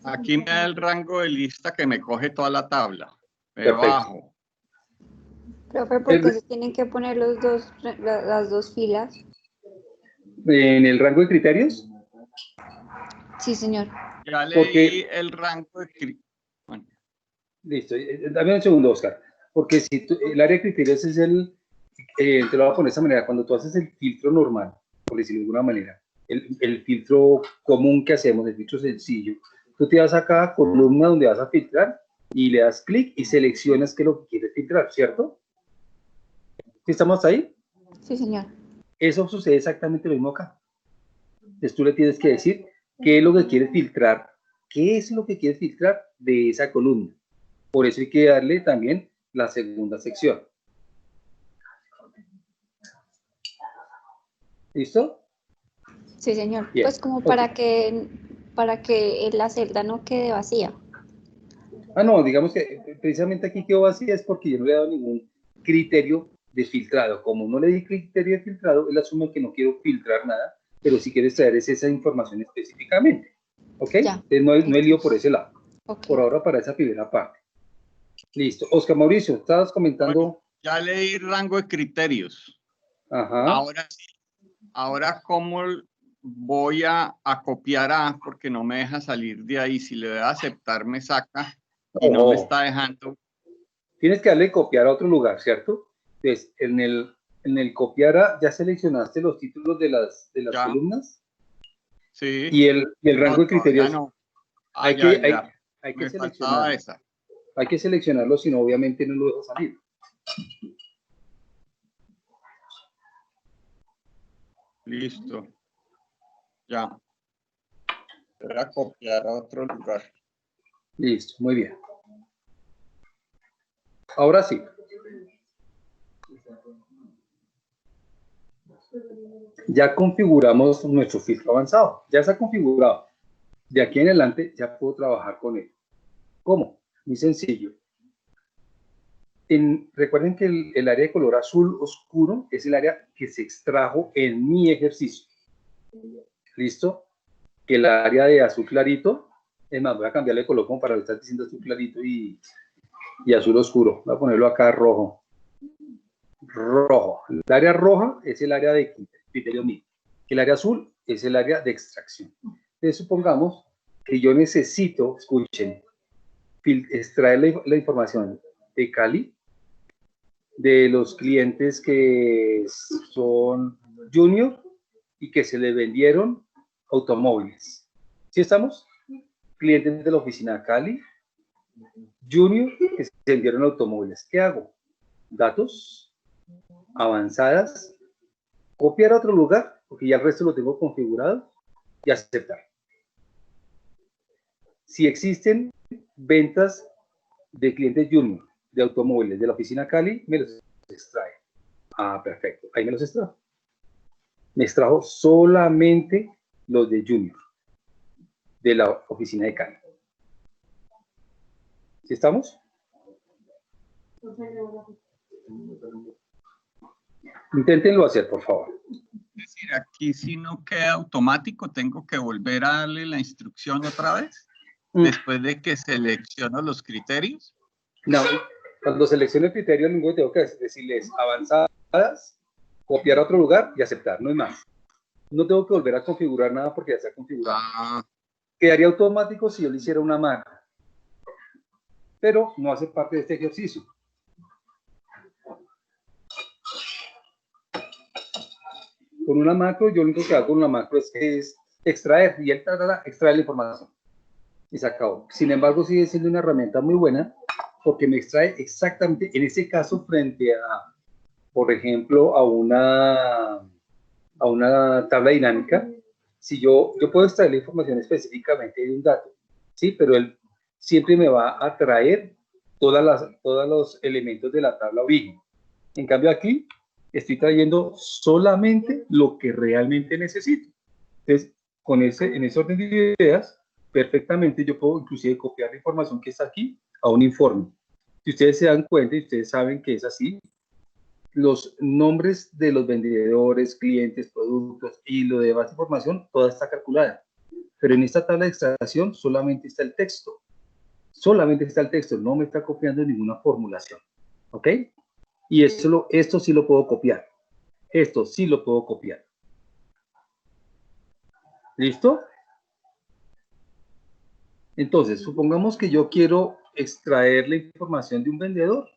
Aquí me da el rango de lista que me coge toda la tabla. Pero Perfecto. abajo. Profe, ¿por qué se tienen que poner las dos filas? ¿En el rango de criterios? Sí, señor. Ya leí el rango de... Bueno. Listo, dame un segundo, Oscar. Porque si el área de criterios es te lo voy a poner de esa manera, cuando tú haces el filtro normal, por decirlo de alguna manera, el filtro común que hacemos, el filtro sencillo, tú te vas a cada columna donde vas a filtrar y le das clic y seleccionas qué es lo que quieres filtrar, ¿cierto? ¿Sí estamos ahí? Sí, señor. Eso sucede exactamente lo mismo acá. Entonces tú le tienes que decir qué es lo que quieres filtrar, qué es lo que quieres filtrar de esa columna. Por eso hay que darle también la segunda sección. ¿Listo? Sí, señor. Bien. Pues como para que la celda no quede vacía. No, digamos que precisamente aquí quedó vacía es porque yo no le he dado ningún criterio de filtrado. Como no le di criterio de filtrado, él asume que no quiero filtrar nada, pero si quiere extraer es esa información específicamente. ¿Ok? Ya. Entonces no hay lío por ese lado. Ok. Por ahora para esa primera parte. Listo. Oscar Mauricio, estabas comentando. Bueno, ya leí rango de criterios. Ajá. Ahora sí. Ahora, ¿cómo voy a copiar A? Porque no me deja salir de ahí. Si le doy a aceptar, me saca y no me está dejando. Tienes que darle copiar a otro lugar, ¿cierto? Entonces, en el copiar a, ¿ya seleccionaste los títulos de las columnas? Sí. Y el rango de criterios. No. Hay que Me faltaba seleccionarlo. esa. Hay que seleccionarlo, si no, obviamente no lo dejo salir. Listo. Ya. Voy a copiar a otro lugar. Listo, muy bien. Ahora sí. Ya configuramos nuestro filtro avanzado. Ya está configurado. De aquí en adelante ya puedo trabajar con él. ¿Cómo? Muy sencillo. Recuerden que el área de color azul oscuro es el área que se extrajo en mi ejercicio. ¿Listo? Que el área de azul clarito, es más, voy a cambiarle de color como para estar diciendo azul clarito y azul oscuro. Voy a ponerlo acá rojo. Rojo. El área roja es el área de criterio mío. El área azul es el área de extracción. Entonces, supongamos que yo necesito, escuchen, extraer la información de Cali, de los clientes que son junior y que se le vendieron automóviles. ¿Sí estamos? Clientes de la oficina Cali, junior, que se vendieron automóviles. ¿Qué hago? Datos, avanzadas, copiar a otro lugar, porque ya el resto lo tengo configurado, y aceptar. Si existen ventas de clientes junior de automóviles de la oficina Cali, me los extrae. Ah, perfecto. Ahí me los extrajo. Me extrajo solamente los de junior de la oficina de Cali. ¿Sí estamos? Inténtenlo hacer, por favor. Es decir, aquí si no queda automático, tengo que volver a darle la instrucción otra vez, después de que selecciono los criterios. No, cuando seleccione el criterio, lo único que tengo que decirles avanzadas, copiar a otro lugar y aceptar, no es más. No tengo que volver a configurar nada porque ya está configurado. Quedaría automático si yo le hiciera una marca, pero no hace parte de este ejercicio. Con una macro, yo lo único que hago con una macro es extraer, y él extrae la información. Y se acabó. Sin embargo, sigue siendo una herramienta muy buena porque me extrae exactamente, en ese caso, frente a, por ejemplo, a una tabla dinámica. Si yo puedo extraer la información específicamente de un dato, ¿sí? Pero él siempre me va a traer todos los elementos de la tabla origen. En cambio aquí, estoy trayendo solamente lo que realmente necesito. Entonces, en ese orden de ideas, perfectamente yo puedo inclusive copiar la información que está aquí a un informe. Si ustedes se dan cuenta y ustedes saben que es así, los nombres de los vendedores, clientes, productos y lo de base de información, toda está calculada. Pero en esta tabla de extracción solamente está el texto. Solamente está el texto, no me está copiando ninguna formulación. ¿Ok? Y esto sí lo puedo copiar. Esto sí lo puedo copiar. ¿Listo? Entonces, supongamos que yo quiero extraer la información de un vendedor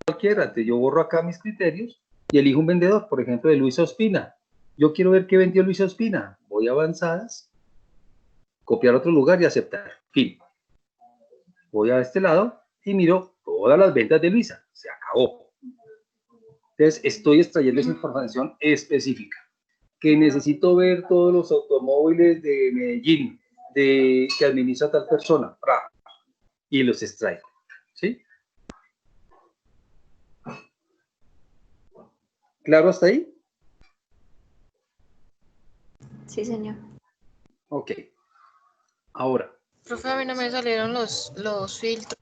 cualquiera. Yo borro acá mis criterios y elijo un vendedor, por ejemplo, de Luis Ospina. Yo quiero ver qué vendió Luis Ospina. Voy a avanzadas, copiar otro lugar y aceptar. Fin. Voy a este lado y miro todas las ventas de Luisa. Se acabó. Entonces, estoy extrayendo esa información específica. Que necesito ver todos los automóviles de Medellín, que administra tal persona. Y los extraigo. ¿Sí? ¿Claro hasta ahí? Sí, señor. Ok. Ahora. Profe, a mí no me salieron los filtros.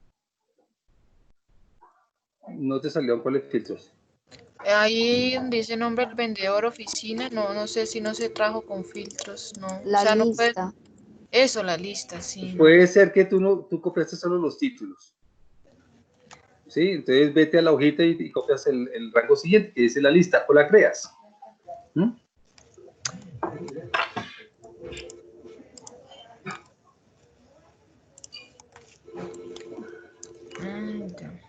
No te salieron cuáles filtros. Ahí donde dice nombre del vendedor, oficina, no sé si no se trajo con filtros, no. La O sea, no puede, lista. eso, la lista, sí. No. Puede ser que tú copiaste solo los títulos. ¿Sí? Entonces vete a la hojita y copias el rango siguiente, que dice la lista, o la creas. ¿Mm? Ya.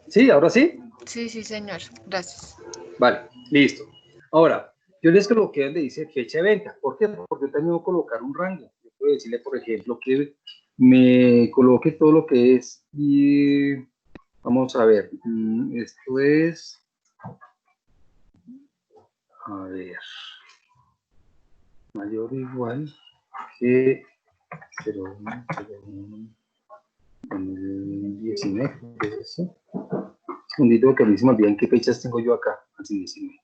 ¿Sí? ¿Ahora sí? Sí, señor. Gracias. Vale, listo. Ahora, yo les coloqué donde dice fecha de venta. ¿Por qué? Porque yo también voy a colocar un rango. Yo puedo decirle, por ejemplo, que me coloque todo lo que es, y vamos a ver, esto es, a ver, mayor o igual que 01, 2019, ¿es eso? Un segundito que a mí se me olvidan qué fechas tengo yo acá, así 19.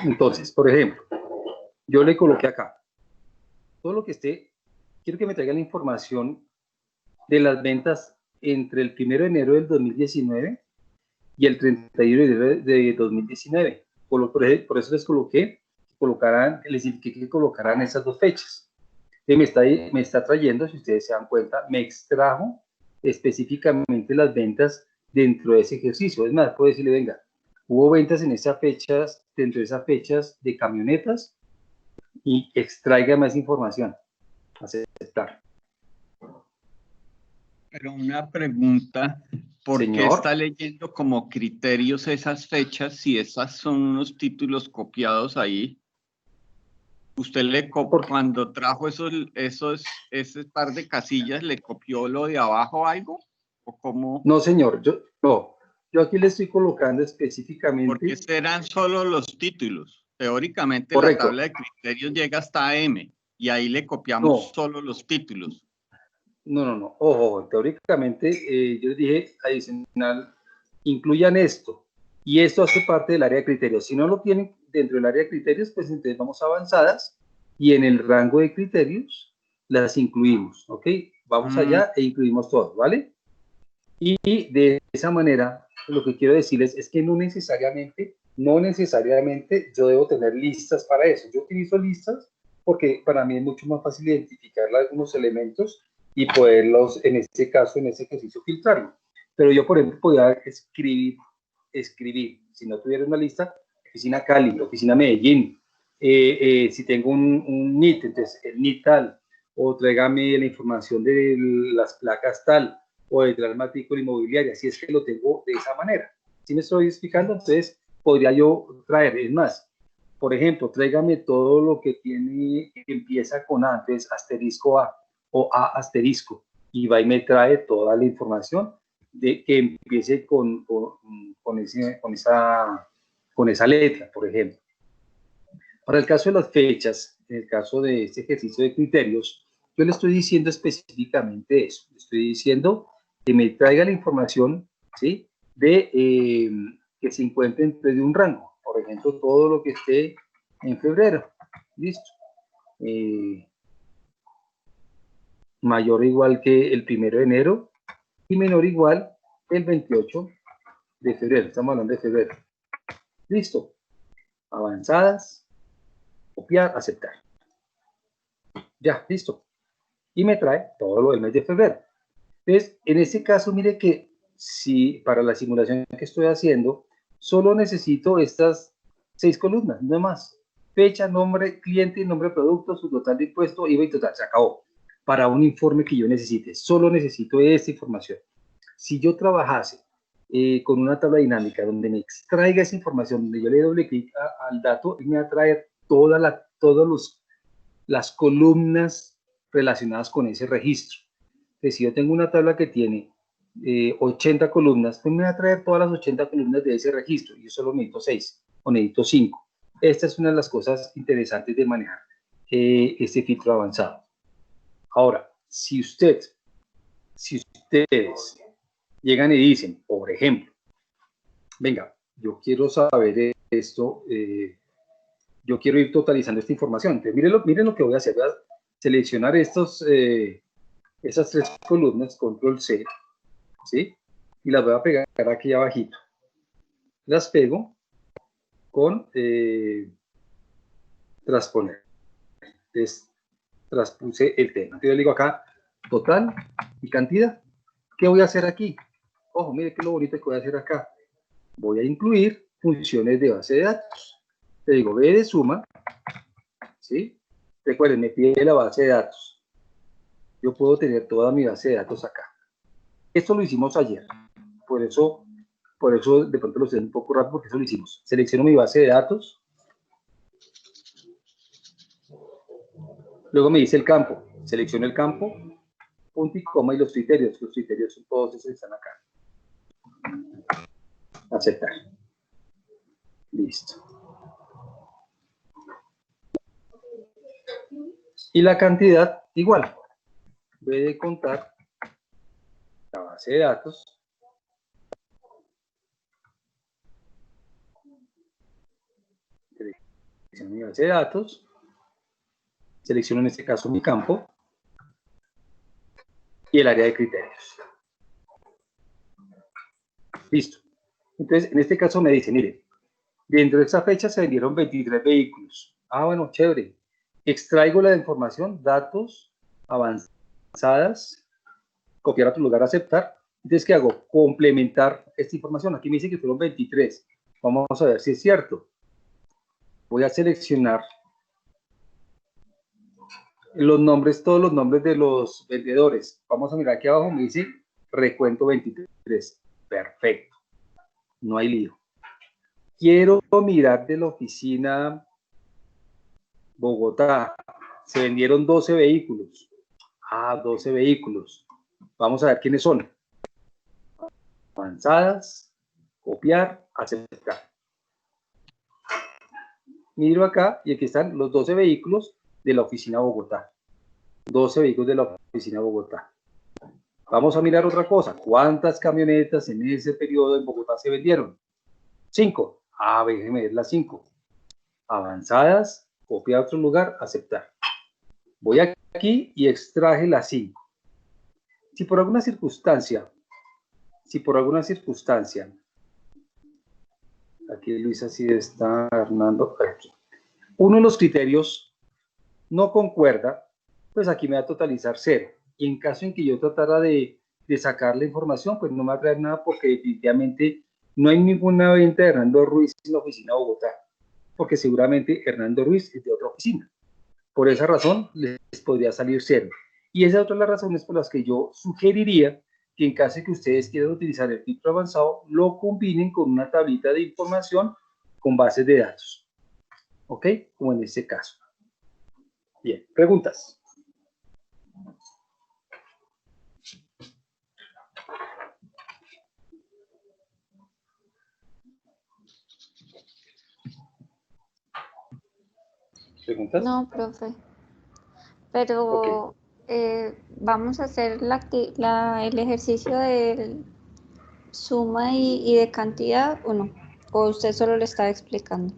Entonces, por ejemplo, yo le coloqué acá, todo lo que esté, quiero que me traiga la información de las ventas entre el 1 de enero del 2019 y el 31 de enero de 2019. Por eso les les indiqué que colocaran esas dos fechas. Me está trayendo, si ustedes se dan cuenta, me extrajo específicamente las ventas dentro de ese ejercicio. Es más, puedo decirle, venga, hubo ventas en esas fechas, dentro de esas fechas de camionetas, y extraiga más información. Aceptar. Pero una pregunta, ¿por qué Señor. está leyendo como criterios esas fechas si esas son unos títulos copiados ahí? ¿Usted cuando trajo ese par de casillas, le copió lo de abajo algo? ¿O cómo? No, señor, yo aquí le estoy colocando específicamente. Porque serán solo los títulos. Teóricamente Correcto. la tabla de criterios llega hasta M y ahí le copiamos solo los títulos. No. Ojo, teóricamente yo les dije adicional, incluyan esto. Y esto hace parte del área de criterios. Si no lo tienen dentro del área de criterios, pues entonces vamos avanzadas y en el rango de criterios las incluimos, ¿ok? Vamos allá e incluimos todo, ¿vale? Y de esa manera, lo que quiero decirles es que no necesariamente yo debo tener listas para eso. Yo utilizo listas porque para mí es mucho más fácil identificar algunos elementos y poderlos, en este caso, en este ejercicio, filtrarlo. Pero yo, por ejemplo, podría escribir, si no tuviera una lista, oficina Cali, oficina Medellín, si tengo un NIT, entonces el NIT tal, o tráigame la información de las placas tal, o de la matrícula inmobiliaria, si es que lo tengo de esa manera. ¿Sí me estoy explicando? Entonces, podría yo traer, es más, por ejemplo, tráigame todo lo que tiene, que empieza con A, entonces asterisco A, o A asterisco, y va y me trae toda la información de que empiece con esa letra, por ejemplo. Para el caso de las fechas, en el caso de este ejercicio de criterios, yo le estoy diciendo específicamente eso. Le estoy diciendo que me traiga la información, ¿sí? De que se encuentre dentro de un rango. Por ejemplo, todo lo que esté en febrero. Listo. Mayor o igual que el 1 de enero y menor o igual que el 28 de febrero. Estamos hablando de febrero. Listo. Avanzadas. Copiar, aceptar. Ya, listo. Y me trae todo lo del mes de febrero. Entonces, en este caso, mire que si para la simulación que estoy haciendo, solo necesito estas 6 columnas, no más. Fecha, nombre, cliente, nombre de producto, su total de impuesto, IVA y total, se acabó. Para un informe que yo necesite, solo necesito esta información. Si yo trabajase con una tabla dinámica donde me extraiga esa información, donde yo le doble clic al dato, y me va a traer todas las columnas relacionadas con ese registro. Entonces, si yo tengo una tabla que tiene 80 columnas, pues me va a traer todas las 80 columnas de ese registro. Yo solo necesito 6 o necesito 5. Esta es una de las cosas interesantes de manejar este filtro avanzado. Ahora, si ustedes llegan y dicen, por ejemplo, venga, yo quiero saber esto, yo quiero ir totalizando esta información. Entonces, miren lo que voy a hacer. Voy a seleccionar esas 3 columnas, control C, ¿sí? Y las voy a pegar aquí abajito. Las pego con transponer. Entonces, transpuse el tema. Entonces, yo le digo acá, total y cantidad. ¿Qué voy a hacer aquí? Ojo, mire qué lo bonito que voy a hacer acá. Voy a incluir funciones de base de datos. Le digo, B de suma, ¿sí? Recuerden, me pide la base de datos. Yo puedo tener toda mi base de datos acá. Esto lo hicimos ayer. Por eso de pronto lo sé un poco rápido, porque eso lo hicimos. Selecciono mi base de datos. Luego me dice el campo. Selecciono el campo, punto y coma y los criterios. Los criterios son todos esos que están acá. Aceptar. Listo. Y la cantidad, igual. B de contar la base de datos. Selecciono mi base de datos. Selecciono en este caso mi campo. Y el área de criterios. Listo. Entonces, en este caso me dice, mire, dentro de esta fecha se vendieron 23 vehículos. Ah, bueno, chévere. Extraigo la información, datos, avanzadas, copiar a otro lugar, aceptar. Entonces, ¿qué hago? Complementar esta información. Aquí me dice que fueron 23. Vamos a ver si es cierto. Voy a seleccionar los nombres, todos los nombres de los vendedores. Vamos a mirar aquí abajo, me dice recuento 23. Perfecto. No hay lío. Quiero mirar de la oficina Bogotá. Se vendieron 12 vehículos. Ah, 12 vehículos. Vamos a ver quiénes son. Avanzadas, copiar, aceptar. Miro acá y aquí están los 12 vehículos de la oficina Bogotá. 12 vehículos de la oficina Bogotá. Vamos a mirar otra cosa. ¿Cuántas camionetas en ese periodo en Bogotá se vendieron? 5. Ah, déjeme ver las 5. Avanzadas, copiar a otro lugar, aceptar. Voy aquí y extraje las 5. Si por alguna circunstancia, aquí Luisa sí está, Hernando, aquí. Uno de los criterios no concuerda, pues aquí me va a totalizar 0. Y en caso en que yo tratara de sacar la información, pues no me va a traer nada, porque definitivamente no hay ninguna venta de Hernando Ruiz en la oficina de Bogotá, porque seguramente Hernando Ruiz es de otra oficina. Por esa razón les podría salir 0. Y esa es otra de las razones por las que yo sugeriría que en caso de que ustedes quieran utilizar el filtro avanzado, lo combinen con una tablita de información con bases de datos. ¿Ok? Como en este caso. Bien, preguntas. ¿Preguntas? No, profe. Pero Ok. vamos a hacer el ejercicio de suma y de cantidad, ¿o no? ¿O usted solo le estaba explicando?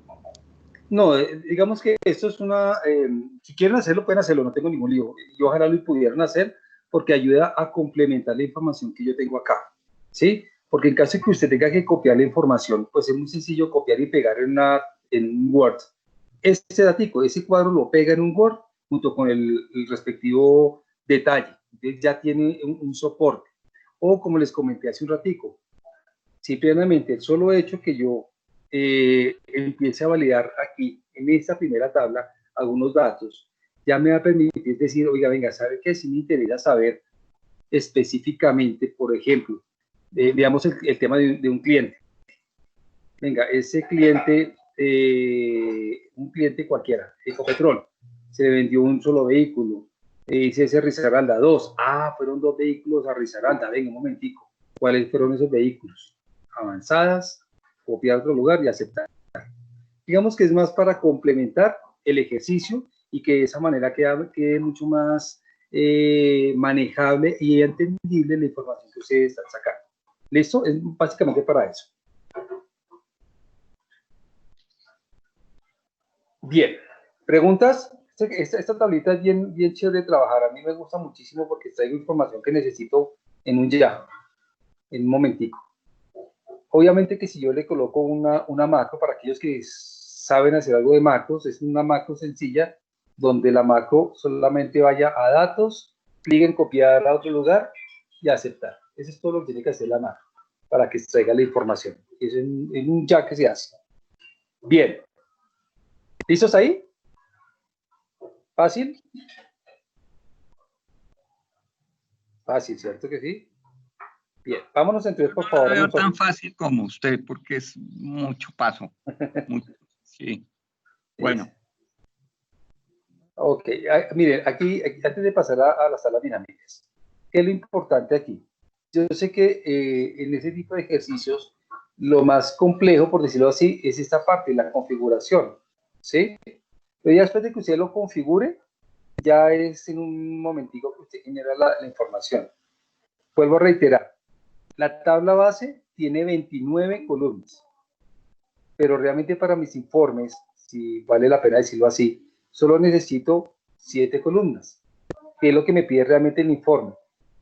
No, digamos que esto es una, si quieren hacerlo, pueden hacerlo, no tengo ningún lío. Y ojalá lo pudieran hacer, porque ayuda a complementar la información que yo tengo acá, ¿sí? Porque en caso de que usted tenga que copiar la información, pues es muy sencillo copiar y pegar en un Word. Este datico, ese cuadro lo pega en un Word junto con el respectivo detalle. Entonces ya tiene un soporte. O como les comenté hace un ratico, simplemente el solo hecho que yo empiece a validar aquí, en esta primera tabla, algunos datos, ya me va a permitir decir, oiga, venga, ¿sabe qué? Si me interesa saber específicamente, por ejemplo, veamos el tema de un cliente. Venga, ese cliente, un cliente cualquiera, Ecopetrol, se le vendió un solo vehículo, dice ese Risaralda 2, fueron 2 vehículos a Risaralda, venga, un momentico, ¿cuáles fueron esos vehículos? Avanzadas, copiar otro lugar y aceptar. Digamos que es más para complementar el ejercicio y que de esa manera quede mucho más manejable y entendible la información que ustedes están sacando. ¿Listo? Es básicamente para eso. Bien, ¿preguntas? Esta tablita es bien chévere de trabajar. A mí me gusta muchísimo porque traigo información que necesito en un momentico. Obviamente que si yo le coloco una macro, para aquellos que saben hacer algo de macros, es una macro sencilla, donde la macro solamente vaya a datos, clic en copiar a otro lugar y aceptar. Eso es todo lo que tiene que hacer la macro, para que extraiga la información. Es en un ya que se hace. Bien. ¿Listos ahí? ¿Fácil? Fácil, ¿cierto que sí? Bien, vámonos entonces, por favor. No lo veo tan fácil como usted, porque es mucho paso. Sí. Bueno. Ok, miren, aquí antes de pasar a las salas dinámicas, ¿qué es lo importante aquí? Yo sé que en ese tipo de ejercicios, lo más complejo, por decirlo así, es esta parte, la configuración, ¿sí? Pero ya después de que usted lo configure, ya es en un momentico que usted genera la información. Vuelvo a reiterar, la tabla base tiene 29 columnas, pero realmente para mis informes, si vale la pena decirlo así, solo necesito 7 columnas, que es lo que me pide realmente el informe.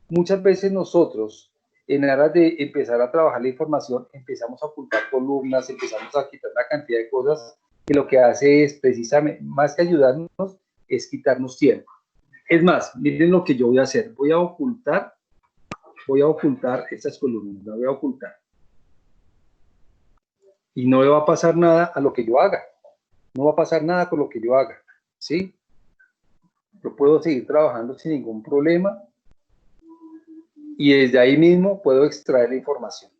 Muchas veces nosotros, en aras de empezar a trabajar la información, empezamos a ocultar columnas, empezamos a quitar una cantidad de cosas que lo que hace es precisamente, más que ayudarnos, es quitarnos tiempo. Es más, miren lo que yo voy a hacer. Voy a ocultar estas columnas, las voy a ocultar. Y no le va a pasar nada a lo que yo haga. No va a pasar nada con lo que yo haga, ¿sí? Yo puedo seguir trabajando sin ningún problema y desde ahí mismo puedo extraer la información.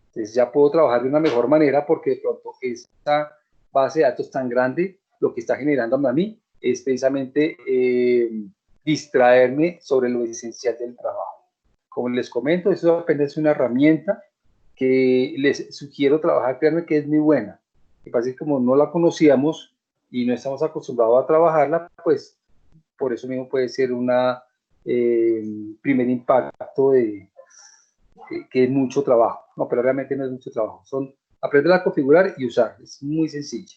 Entonces ya puedo trabajar de una mejor manera porque de pronto esta base de datos tan grande, lo que está generando a mí es precisamente distraerme sobre lo esencial del trabajo. Como les comento, eso apenas es una herramienta que les sugiero trabajar, créanme que es muy buena. Lo que pasa es que como no la conocíamos y no estamos acostumbrados a trabajarla, pues por eso mismo puede ser una primer impacto que es mucho trabajo. No, pero realmente no es mucho trabajo. Son aprender a configurar y usar. Es muy sencillo.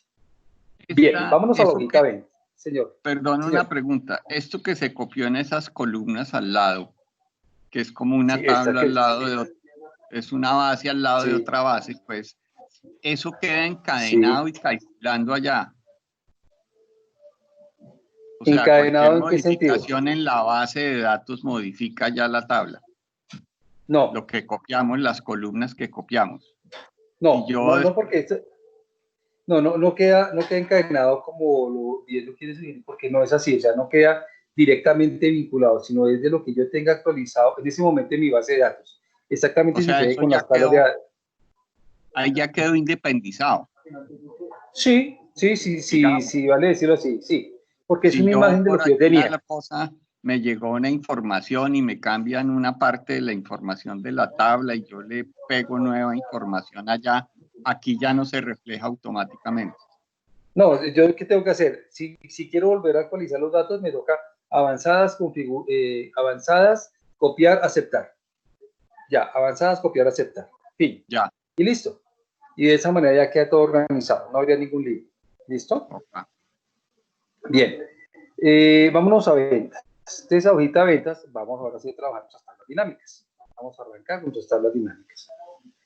Bien, vámonos a la hojita 20, señor. Perdón, una pregunta. Esto que se copió en esas columnas al lado, que es como una tabla al lado de otra, es una base al lado de otra base, pues eso queda encadenado y calculando allá. O sea, ¿encadenado en qué modificación sentido? en la base de datos modifica ya la tabla. No. Lo que copiamos, las columnas que copiamos. No, y yo no, porque esto, no queda encadenado como lo quiere decir, porque no es así, o sea, no queda directamente vinculado, sino desde lo que yo tenga actualizado en ese momento en mi base de datos. Exactamente sucede con las tablas de datos. Ahí ya quedó independizado. Sí, vale decirlo así, sí, porque es una imagen de lo que yo tenía. Me llegó una información y me cambian una parte de la información de la tabla y yo le pego nueva información allá, aquí ya no se refleja automáticamente. No, yo ¿qué tengo que hacer? Si quiero volver a actualizar los datos, me toca avanzadas, copiar, aceptar. Ya, avanzadas, copiar, aceptar. Fin. Ya. Y listo. Y de esa manera ya queda todo organizado, no habría ningún lío. ¿Listo? Okay. Bien. Vámonos a ventas. De esa hojita de ventas, vamos ahora sí a trabajar nuestras tablas dinámicas. Vamos a arrancar con nuestras tablas dinámicas.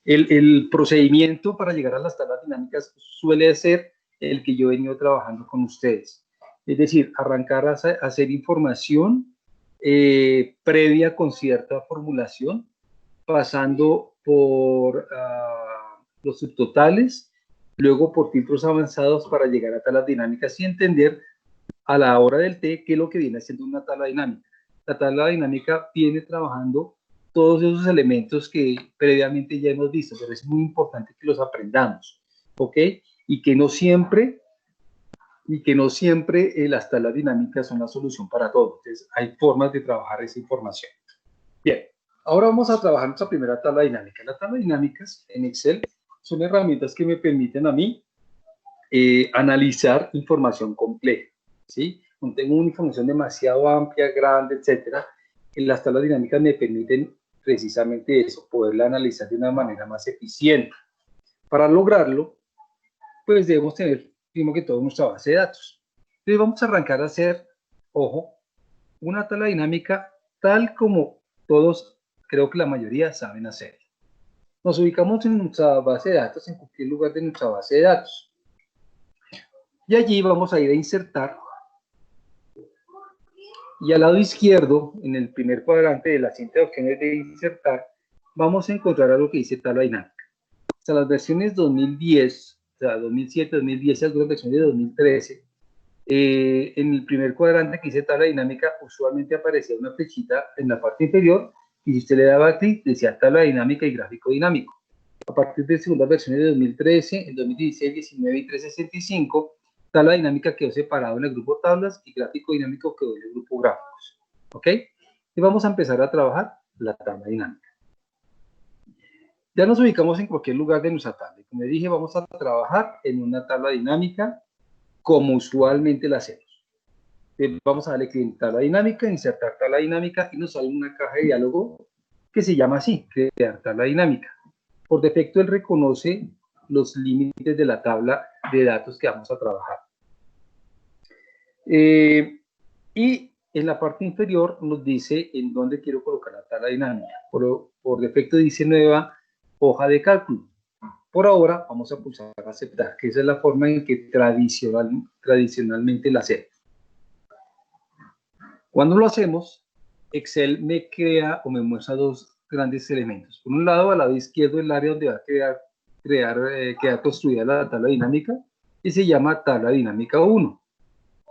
El procedimiento para llegar a las tablas dinámicas suele ser el que yo he venido trabajando con ustedes. Es decir, arrancar a hacer información previa con cierta formulación, pasando por los subtotales, luego por filtros avanzados para llegar a tablas dinámicas y entender a la hora del T qué es lo que viene haciendo una tabla dinámica. La tabla dinámica viene trabajando todos esos elementos que previamente ya hemos visto, pero es muy importante que los aprendamos, ¿ok? Y que no siempre las tablas dinámicas son la solución para todo. Entonces, hay formas de trabajar esa información. Bien, ahora vamos a trabajar nuestra primera tabla dinámica. Las tablas dinámicas en Excel son herramientas que me permiten a mí analizar información compleja, ¿sí? Cuando tengo una información demasiado amplia, grande, etcétera, las tablas dinámicas me permiten precisamente eso, poderla analizar de una manera más eficiente. Para lograrlo, pues debemos tener, primero que todo, nuestra base de datos. Entonces vamos a arrancar a hacer, ojo, una tabla dinámica tal como todos, creo que la mayoría saben hacer. Nos ubicamos en nuestra base de datos, en cualquier lugar de nuestra base de datos. Y allí vamos a ir a insertar. Y al lado izquierdo, en el primer cuadrante de la cinta de opciones de insertar, vamos a encontrar algo que dice tabla dinámica. O sea, las versiones 2010, o sea, 2007, 2010 y algunas versiones de 2013, en el primer cuadrante que dice tabla dinámica, usualmente aparecía una flechita en la parte inferior, y si usted le daba clic, decía tabla dinámica y gráfico dinámico. A partir de segundas versiones de 2013, en 2016, 19 y 365, tabla dinámica quedó separado en el grupo tablas y gráfico dinámico quedó en el grupo gráficos. ¿Ok? Y vamos a empezar a trabajar la tabla dinámica. Ya nos ubicamos en cualquier lugar de nuestra tabla. Como les dije, vamos a trabajar en una tabla dinámica como usualmente la hacemos. Vamos a darle clic en tabla dinámica, insertar tabla dinámica y nos sale una caja de diálogo que se llama así, crear tabla dinámica. Por defecto él reconoce los límites de la tabla de datos que vamos a trabajar. Y en la parte inferior nos dice en dónde quiero colocar la tabla dinámica. Por defecto dice nueva hoja de cálculo. Por ahora vamos a pulsar aceptar, que esa es la forma en que tradicionalmente la hacemos. Cuando lo hacemos, Excel me crea o me muestra dos grandes elementos. Por un lado, al lado izquierdo, el área donde va a quedar construida la tabla dinámica, y se llama tabla dinámica 1.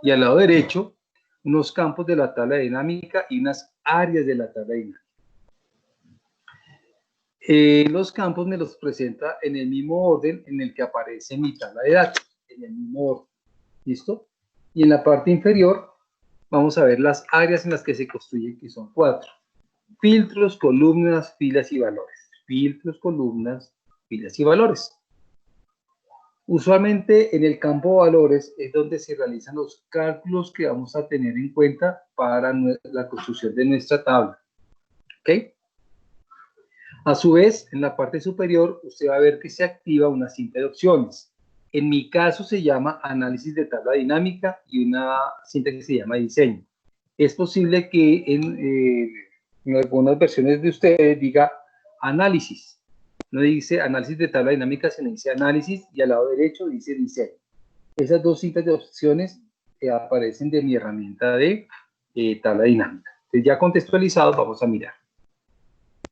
Y al lado derecho, unos campos de la tabla dinámica y unas áreas de la tabla dinámica. Los campos me los presenta en el mismo orden en el que aparece mi tabla de datos, en el mismo orden. ¿Listo? Y en la parte inferior vamos a ver las áreas en las que se construyen, que son 4. Filtros, columnas, filas y valores. Filtros, columnas, filas y valores. Usualmente en el campo valores es donde se realizan los cálculos que vamos a tener en cuenta para la construcción de nuestra tabla. ¿Ok? A su vez, en la parte superior, usted va a ver que se activa una cinta de opciones. En mi caso se llama análisis de tabla dinámica y una cinta que se llama diseño. Es posible que en algunas versiones de ustedes diga análisis. No dice análisis de tabla dinámica, sino dice análisis y al lado derecho dice diseño. Esas dos cintas de opciones aparecen de mi herramienta de tabla dinámica. Entonces, ya contextualizados, vamos a mirar.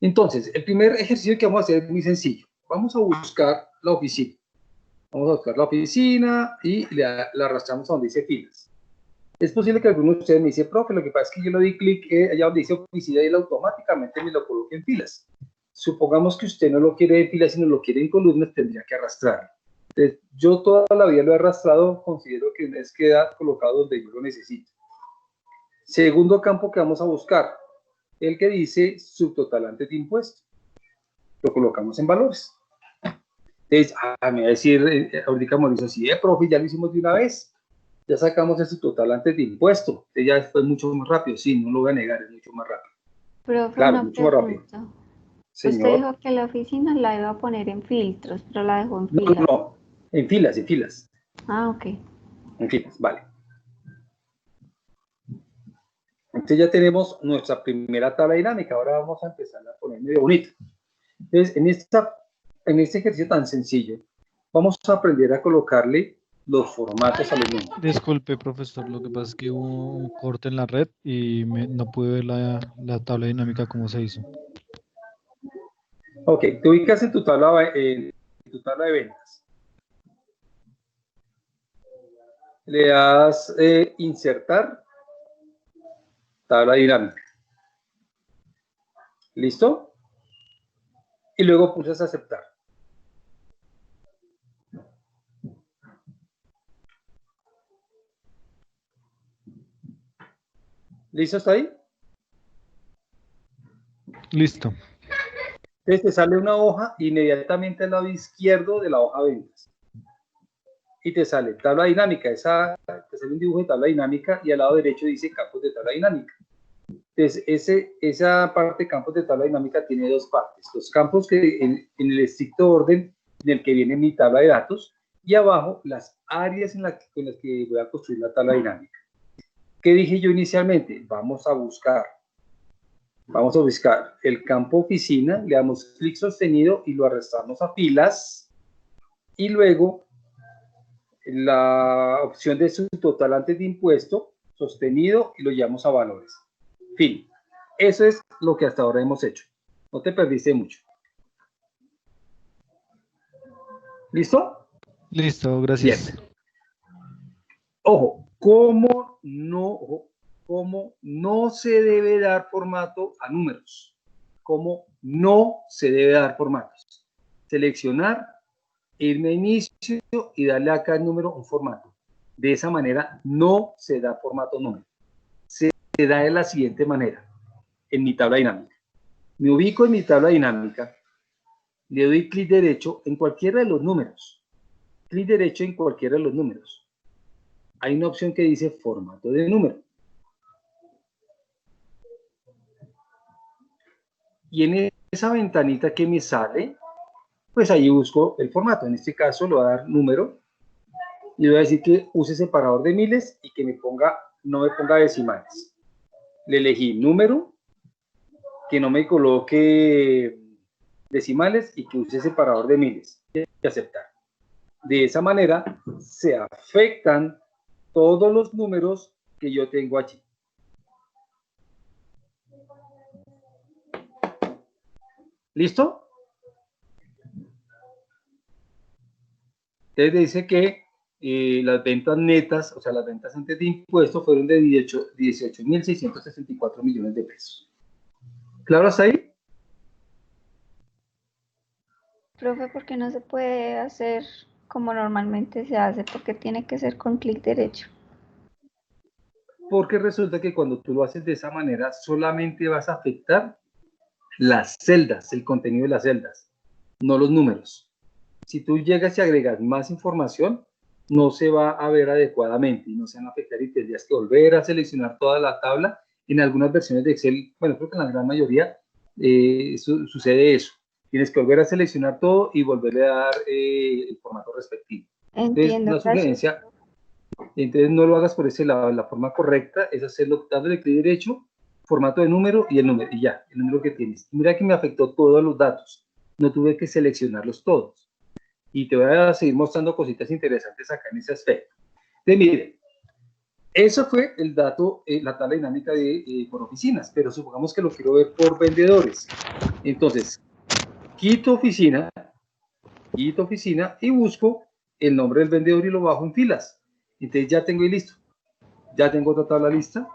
Entonces, el primer ejercicio que vamos a hacer es muy sencillo. Vamos a buscar la oficina. Vamos a buscar la oficina y la arrastramos a donde dice filas. Es posible que algunos de ustedes me dicen, profe, lo que pasa es que yo le di clic allá donde dice oficina y él automáticamente me lo coloca en filas. Supongamos que usted no lo quiere en filas, sino lo quiere en columnas, tendría que arrastrarlo. Entonces, yo toda la vida lo he arrastrado, considero que es queda colocado donde yo lo necesito. Segundo campo que vamos a buscar, el que dice subtotal antes de impuesto. Lo colocamos en valores. Entonces, me va a decir ahorita Mauricio, sí, profe, ya lo hicimos de una vez. Ya sacamos el subtotal antes de impuesto. Entonces ya fue mucho más rápido. Sí, no lo voy a negar, es mucho más rápido. Profe, claro, una mucho más rápido. Señor. Usted dijo que la oficina la iba a poner en filtros, pero la dejó en filas. No, en filas, en filas. Ah, ok. En filas, vale. Entonces ya tenemos nuestra primera tabla dinámica. Ahora vamos a empezar a poner medio bonito. Entonces, en este ejercicio tan sencillo, vamos a aprender a colocarle los formatos a los números. Disculpe, profesor, lo que pasa es que hubo un corte en la red y no pude ver la tabla dinámica cómo se hizo. Ok, te ubicas en tu tabla de ventas. Le das insertar tabla dinámica. ¿Listo? Y luego pulsas aceptar. ¿Listo hasta ahí? Listo. Entonces te sale una hoja inmediatamente al lado izquierdo de la hoja ventas. Y te sale tabla dinámica, te sale un dibujo de tabla dinámica y al lado derecho dice campos de tabla dinámica. Entonces Entonces, esa parte de campos de tabla dinámica tiene dos partes. Los campos que en el estricto orden en el que viene mi tabla de datos, y abajo las áreas con las que voy a construir la tabla dinámica. ¿Qué dije yo inicialmente? Vamos a buscar el campo oficina, le damos clic sostenido y lo arrastramos a filas, y luego la opción de subtotal antes de impuesto, sostenido, y lo llevamos a valores. Fin. Eso es lo que hasta ahora hemos hecho. No te perdiste mucho. ¿Listo? Listo, gracias. Bien. Ojo, ¿cómo no se debe dar formato a números? ¿Cómo no se debe dar formatos? Seleccionar, irme a inicio y darle acá el número un formato. De esa manera no se da formato número. Se da de la siguiente manera, en mi tabla dinámica. Me ubico en mi tabla dinámica, le doy clic derecho en cualquiera de los números. Clic derecho en cualquiera de los números. Hay una opción que dice formato de número. Y en esa ventanita que me sale, pues ahí busco el formato. En este caso le voy a dar número y le voy a decir que use separador de miles y que no me ponga decimales. Le elegí número, que no me coloque decimales y que use separador de miles. Y aceptar. De esa manera se afectan todos los números que yo tengo allí. ¿Listo? Entonces dice que las ventas netas, o sea, las ventas antes de impuestos fueron de 18.664 millones de pesos. ¿Claro hasta ahí? Profe, ¿por qué no se puede hacer como normalmente se hace? Porque tiene que ser con clic derecho. Porque resulta que cuando tú lo haces de esa manera, solamente vas a afectar las celdas, el contenido de las celdas, no los números. Si tú llegas y agregas más información, no se va a ver adecuadamente y no se van a afectar y tendrías que volver a seleccionar toda la tabla. En algunas versiones de Excel, bueno, creo que en la gran mayoría sucede eso. Tienes que volver a seleccionar todo y volverle a dar el formato respectivo. Entonces, Entiendo, una sugerencia, entonces no lo hagas por ese lado. La forma correcta es hacerlo dándole clic derecho, formato de número y el número, y ya, el número que tienes. Mira que me afectó todos los datos. No tuve que seleccionarlos todos. Y te voy a seguir mostrando cositas interesantes acá en ese aspecto. Entonces, miren, eso fue el dato, la tabla dinámica por oficinas, pero supongamos que lo quiero ver por vendedores. Entonces, quito oficina y busco el nombre del vendedor y lo bajo en filas. Entonces ya tengo ahí listo. Ya tengo otra tabla lista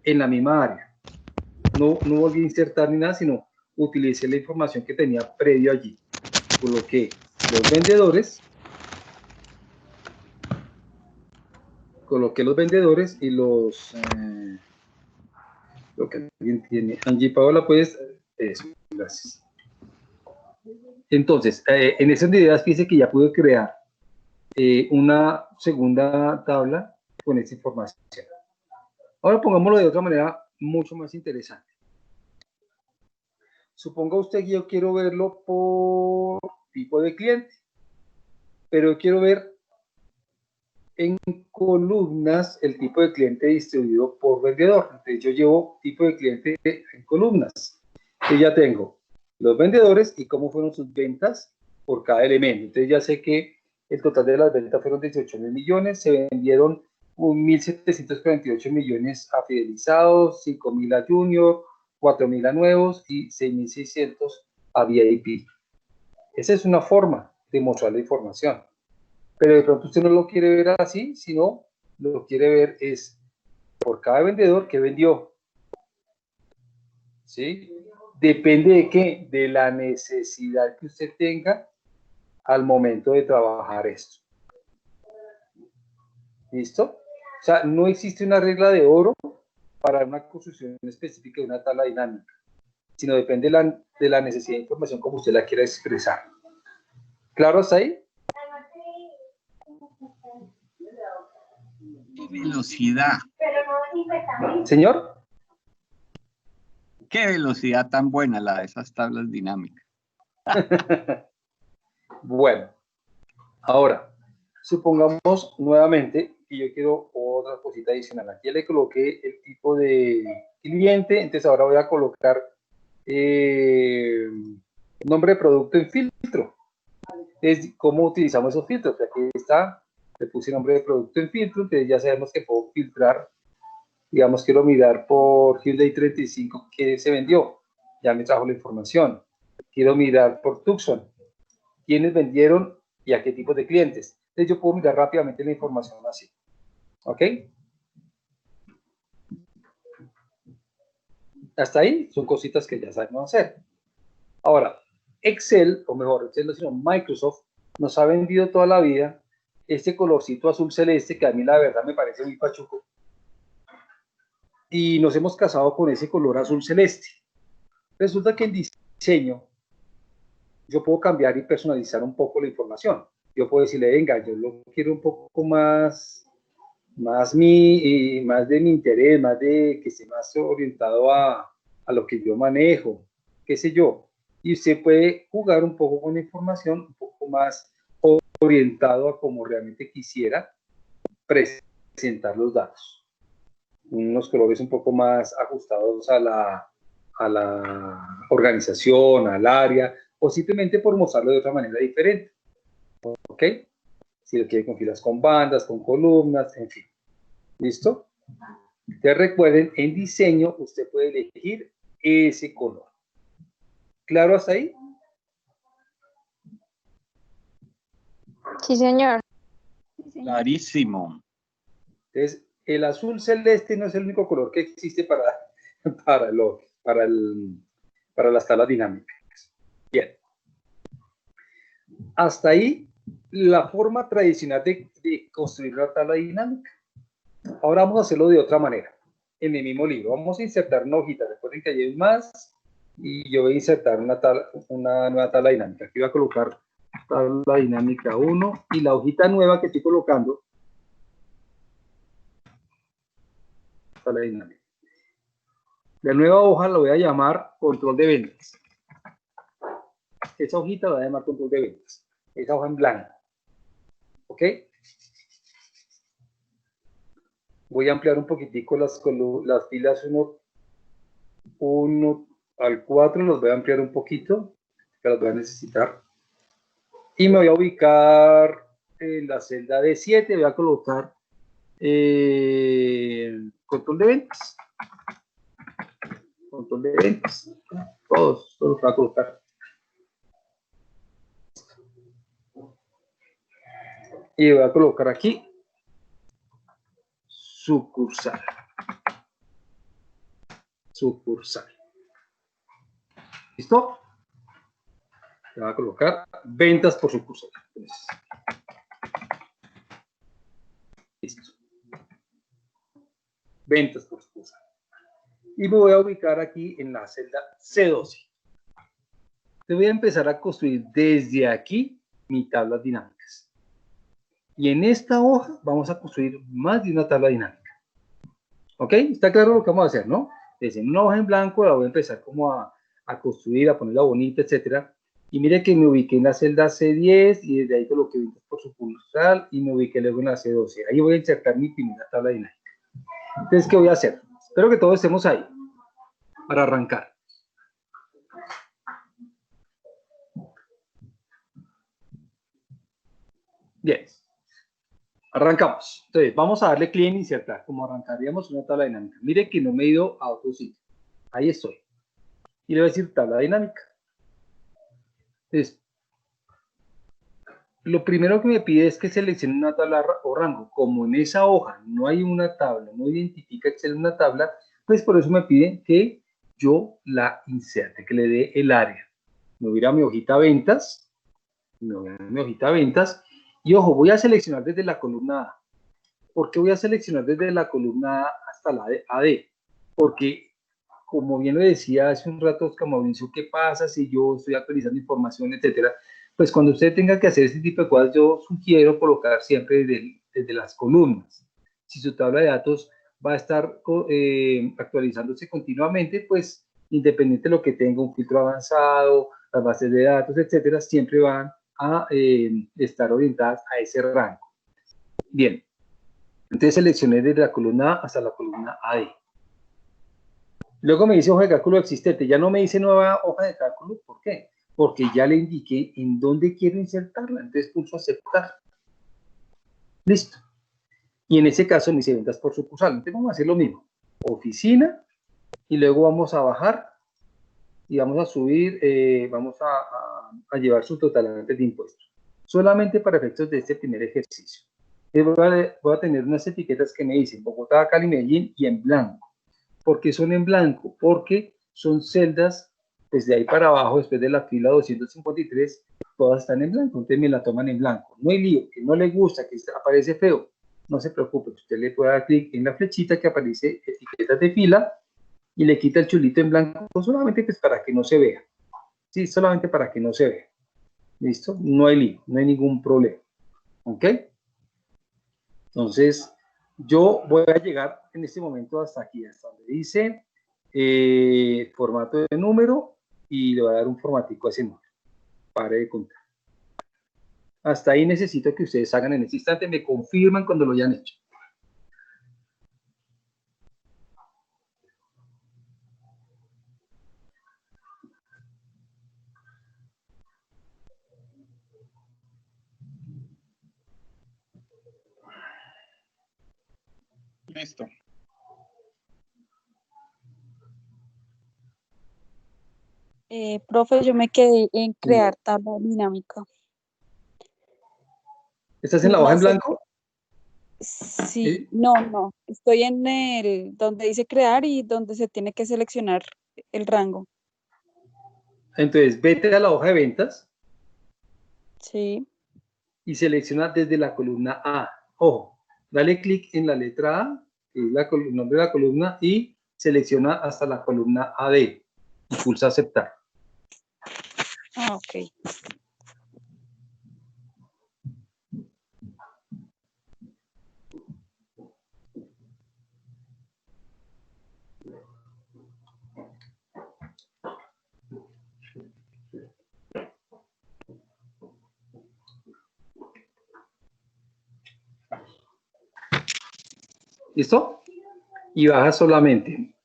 en la misma área. No volví a insertar ni nada, sino utilicé la información que tenía previo allí. Coloqué los vendedores, y los lo que alguien tiene. Angie Paola, pues eso, gracias. Entonces, en esas ideas fíjese que ya pude crear una segunda tabla con esta información. Ahora pongámoslo de otra manera mucho más interesante. Suponga usted que yo quiero verlo por tipo de cliente, pero quiero ver en columnas el tipo de cliente distribuido por vendedor. Entonces yo llevo tipo de cliente en columnas. Y ya tengo los vendedores y cómo fueron sus ventas por cada elemento. Entonces ya sé que el total de las ventas fueron 18.000 millones, se vendieron 1.748 millones a fidelizados, 5.000 a junior, 4.000 a nuevos y 6.600 a VIP. Esa es una forma de mostrar la información. Pero de pronto usted no lo quiere ver así, sino lo quiere ver es por cada vendedor que vendió. ¿Sí? Depende de qué, de la necesidad que usted tenga al momento de trabajar esto. ¿Listo? O sea, no existe una regla de oro para una construcción específica de una tabla dinámica, sino depende de la necesidad de información como usted la quiera expresar. ¿Claro hasta ahí? Velocidad. ¿Señor? Qué velocidad tan buena la de esas tablas dinámicas. Bueno, ahora, supongamos nuevamente que yo quiero otra cosita adicional. Aquí ya le coloqué el tipo de cliente, entonces ahora voy a colocar nombre de producto en filtro. Es cómo utilizamos esos filtros. Aquí está, le puse nombre de producto en filtro, entonces ya sabemos que puedo filtrar. Digamos, quiero mirar por Hyundai 35 que se vendió, ya me trajo la información. Quiero mirar por Tucson, quiénes vendieron y a qué tipo de clientes. Entonces yo puedo mirar rápidamente la información así. ¿Ok? Hasta ahí son cositas que ya sabemos hacer. Ahora, Excel, o mejor, Excel no, sino Microsoft, nos ha vendido toda la vida este colorcito azul celeste que a mí la verdad me parece muy pachuco. Y nos hemos casado con ese color azul celeste. Resulta que en diseño yo puedo cambiar y personalizar un poco la información. Yo puedo decirle, venga, yo lo quiero un poco más de mi interés, más de que esté más orientado a lo que yo manejo, qué sé yo. Y usted puede jugar un poco con la información, un poco más orientado a como realmente quisiera presentar los datos. Unos colores un poco más ajustados a la organización, al área, o simplemente por mostrarlo de otra manera diferente. ¿Ok? Si lo quiere con filas con bandas, con columnas, en fin. ¿Listo? Entonces recuerden, en diseño usted puede elegir ese color. ¿Claro hasta ahí? Sí, señor. Clarísimo. Entonces, el azul celeste no es el único color que existe para las tablas dinámicas. Bien. Hasta ahí la forma tradicional de construir una tabla dinámica. Ahora vamos a hacerlo de otra manera. En el mismo libro vamos a insertar una hojita. Recuerden que hay más y yo voy a insertar una nueva tabla dinámica. Aquí voy a colocar tabla dinámica 1 y la hojita nueva que estoy colocando. Tabla dinámica. La nueva hoja la voy a llamar control de ventas. Esa hojita la voy a llamar control de ventas. Esa hoja en blanco. ¿Ok? Voy a ampliar un poquitico las filas 1 al 4, los voy a ampliar un poquito, que las voy a necesitar. Y me voy a ubicar en la celda de 7, voy a colocar control de ventas. Control de ventas. Todos los voy a colocar. Y voy a colocar aquí sucursal. Sucursal. ¿Listo? Le voy a colocar ventas por sucursal. Listo. Ventas por sucursal. Y me voy a ubicar aquí en la celda C12. Te voy a empezar a construir desde aquí mi tablas dinámicas. Y en esta hoja vamos a construir más de una tabla dinámica. ¿Ok? Está claro lo que vamos a hacer, ¿no? Desde una hoja en blanco la voy a empezar como a construir, a ponerla bonita, etcétera. Y mire que me ubiqué en la celda C10 y desde ahí coloqué ventas por sucursal y me ubiqué luego en la C12. Ahí voy a insertar mi primera tabla dinámica. Entonces, ¿qué voy a hacer? Espero que todos estemos ahí para arrancar. Bien. Arrancamos. Entonces, vamos a darle clic en insertar, como arrancaríamos una tabla dinámica. Mire que no me he ido a otro sitio. Ahí estoy. Y le voy a decir tabla dinámica. Entonces, lo primero que me pide es que seleccione una tabla o rango. Como en esa hoja no hay una tabla, no identifica Excel una tabla, pues por eso me pide que yo la inserte, que le dé el área. Me voy a ir a mi hojita ventas. Me voy a mi hojita ventas. Y ojo, voy a seleccionar desde la columna A. ¿Por qué voy a seleccionar desde la columna A hasta la AD? Porque, como bien lo decía hace un rato Oscar Mauricio, ¿qué pasa si yo estoy actualizando información, etcétera? Pues cuando usted tenga que hacer este tipo de cosas, yo sugiero colocar siempre desde las columnas. Si su tabla de datos va a estar actualizándose continuamente, pues independiente de lo que tenga un filtro avanzado, las bases de datos, etcétera, siempre van a estar orientadas a ese rango. Bien, entonces seleccioné desde la columna A hasta la columna AD. Luego me dice hoja de cálculo existente, ya no me dice nueva hoja de cálculo, ¿por qué? Porque ya le indiqué en dónde quiero insertarla, entonces pulso aceptar. Listo. Y en ese caso me dice ventas por sucursal, entonces vamos a hacer lo mismo, oficina, y luego vamos a bajar y vamos a subir, vamos a llevar su totalante de impuestos, solamente para efectos de este primer ejercicio. Voy a tener unas etiquetas que me dicen Bogotá, Cali, Medellín y en blanco. ¿Por qué son en blanco? Porque son celdas, pues de ahí para abajo, después de la fila 253, todas están en blanco, entonces me la toman en blanco. No hay lío, que no le gusta, que aparece feo, no se preocupe, usted le puede dar clic en la flechita que aparece etiquetas de fila y le quita el chulito en blanco, solamente pues para que no se vea. Sí, solamente para que no se vea. ¿Listo? No hay lío, no hay ningún problema. ¿Ok? Entonces, yo voy a llegar en este momento hasta aquí, hasta donde dice formato de número y le voy a dar un formatico a ese número. Pare de contar. Hasta ahí necesito que ustedes hagan en este instante, me confirman cuando lo hayan hecho. Listo. Profe, yo me quedé en crear tabla dinámica. ¿Estás en la hoja en No sé. blanco? Sí, no. Estoy en el donde dice crear y donde se tiene que seleccionar el rango. Entonces, vete a la hoja de ventas Sí. y selecciona desde la columna A. Ojo, dale clic en la letra A, que es el nombre de la columna, y selecciona hasta la columna AD y pulsa aceptar. Ah, ok. ¿Listo? Y baja solamente.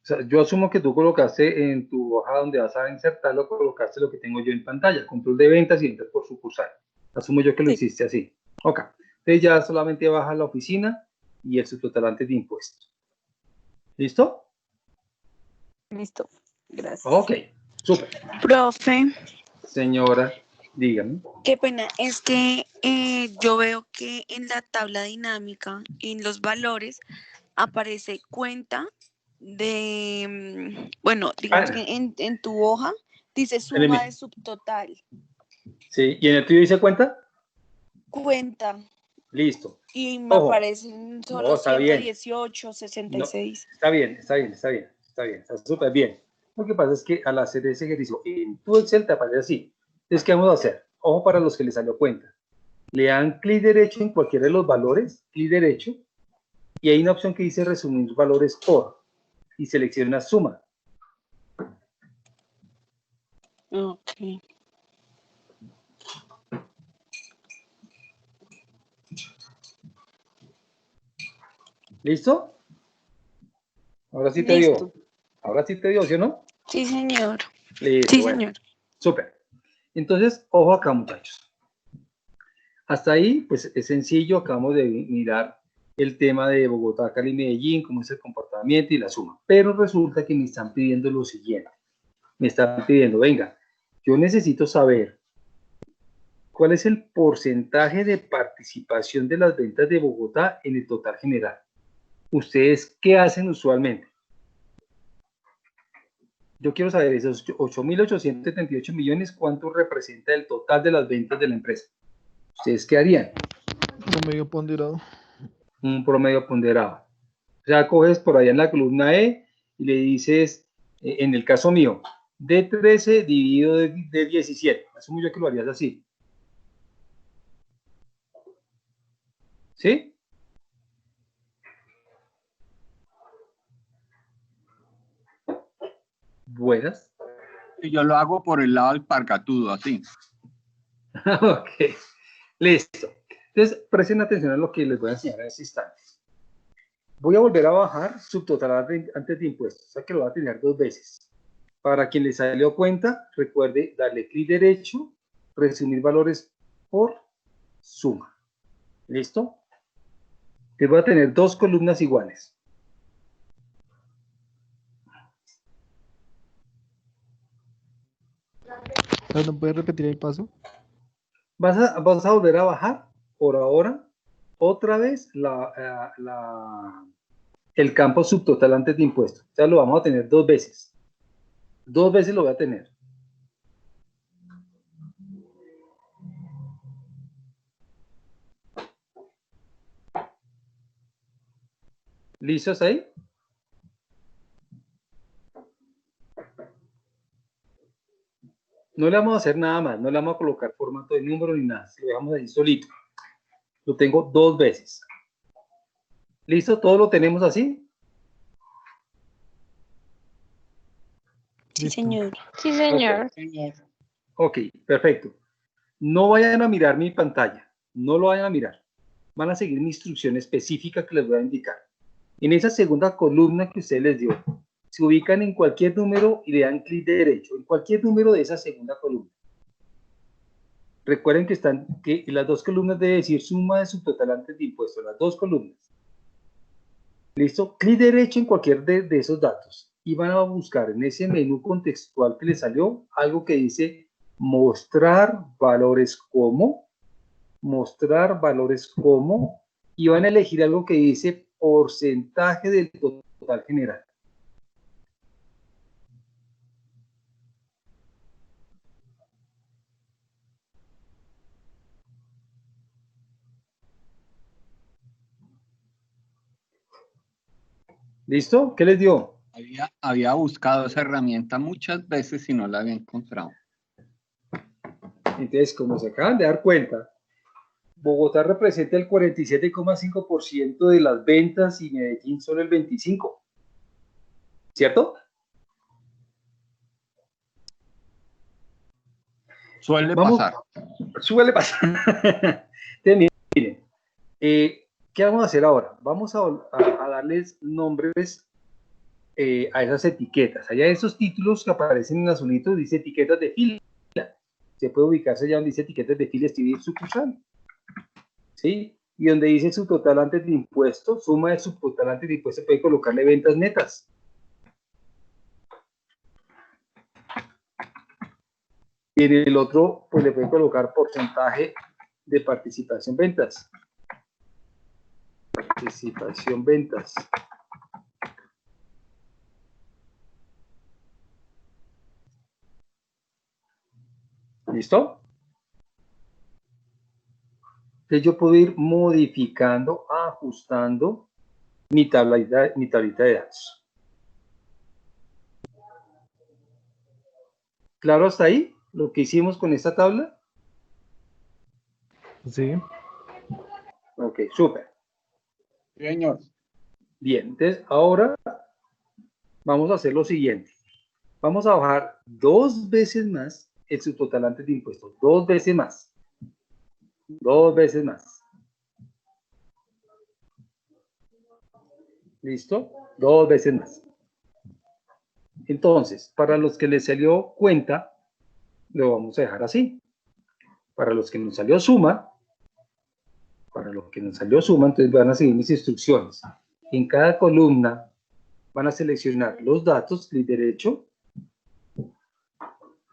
O sea, yo asumo que tú colocaste en tu hoja donde vas a insertarlo, colocaste lo que tengo yo en pantalla, control de ventas y ventas por sucursal. Asumo yo que lo Sí. hiciste así. Ok. Entonces ya solamente baja la oficina y el subtotalante de impuestos. ¿Listo? Listo. Gracias. Ok. Súper. Profe, Señora, dígame. qué pena, es que yo veo que en la tabla dinámica, en los valores, aparece cuenta de, bueno, digamos que en tu hoja dice suma de subtotal. Sí, ¿y en el tuyo dice cuenta? Cuenta. Listo. Y me Ojo. aparecen solo No, está bien. 118, 66. No, está súper bien. Lo que pasa es que al hacer ese ejercicio en tu Excel te aparece así. Entonces, ¿qué vamos a hacer? Ojo para los que les salió cuenta. Le dan clic derecho en cualquiera de los valores, clic derecho, y hay una opción que dice resumir valores por, y selecciona suma. Ok. ¿Listo? Ahora sí te Listo. dio. Ahora sí te dio, ¿sí o no? Sí, señor. Listo, Sí, bueno. señor. Súper. Entonces, ojo acá, muchachos. Hasta ahí, pues es sencillo, acabamos de mirar el tema de Bogotá, Cali, Medellín, cómo es el comportamiento y la suma. Pero resulta que me están pidiendo lo siguiente. Me están pidiendo, venga, yo necesito saber cuál es el porcentaje de participación de las ventas de Bogotá en el total general. ¿Ustedes qué hacen usualmente? Yo quiero saber esos 8.878 millones, ¿cuánto representa el total de las ventas de la empresa? ¿Ustedes qué harían? Promedio ponderado. Un promedio ponderado. O sea, coges por allá en la columna E y le dices, en el caso mío, D13 dividido de 17. Asumo yo que lo harías así. ¿Sí? Buenas. Y yo lo hago por el lado del parcatudo, así. Ok, listo. Entonces, presten atención a lo que les voy a enseñar en este instante. Voy a volver a bajar subtotal antes de impuestos, o sea que lo voy a tener 2 veces. Para quien le salió cuenta, recuerde darle clic derecho, resumir valores por suma. ¿Listo? Te voy a tener 2 columnas iguales. ¿No puedes repetir el paso? Vas a volver a bajar por ahora otra vez el campo subtotal antes de impuestos. O sea, lo vamos a tener 2 veces. 2 veces lo voy a tener. ¿Listos ahí? No le vamos a hacer nada más, no le vamos a colocar formato de número ni nada, lo dejamos ahí solito. Lo tengo 2 veces. ¿Listo? ¿Todo lo tenemos así? Sí, señor. Sí, señor. Ok, perfecto. No vayan a mirar mi pantalla, no lo vayan a mirar. Van a seguir mi instrucción específica que les voy a indicar. En esa segunda columna que usted les dio, se ubican en cualquier número y le dan clic derecho, en cualquier número de esa segunda columna. Recuerden que las 2 columnas debe decir suma de subtotal antes de impuestos, las 2 columnas. ¿Listo? Clic derecho en cualquier de esos datos y van a buscar en ese menú contextual que les salió algo que dice mostrar valores como, y van a elegir algo que dice porcentaje del total general. ¿Listo? ¿Qué les dio? Había buscado esa herramienta muchas veces y no la había encontrado. Entonces, como se acaban de dar cuenta, Bogotá representa el 47,5% de las ventas y Medellín solo el 25%. ¿Cierto? Suele pasar. Suele pasar. Entonces, miren, ¿qué vamos a hacer ahora? Vamos a darles nombres a esas etiquetas. Allá esos títulos que aparecen en azulito dice etiquetas de fila. Se puede ubicarse allá donde dice etiquetas de fila, escribir sucursal. ¿Sí? Y donde dice subtotal antes de impuestos, suma de subtotal antes de impuestos, puede colocarle ventas netas. Y en el otro, pues le puede colocar porcentaje de participación ventas. Participación ventas. ¿Listo? Entonces yo puedo ir modificando, ajustando mi tablita de datos. ¿Claro hasta ahí lo que hicimos con esta tabla? Sí. Ok, súper. Señor. Bien, entonces ahora vamos a hacer lo siguiente. Vamos a bajar 2 veces más el subtotal antes de impuestos. 2 veces más. 2 veces más. ¿Listo? 2 veces más. Entonces, para los que les salió cuenta, lo vamos a dejar así. Para los que nos salió suma, entonces van a seguir mis instrucciones. En cada columna van a seleccionar los datos, clic derecho,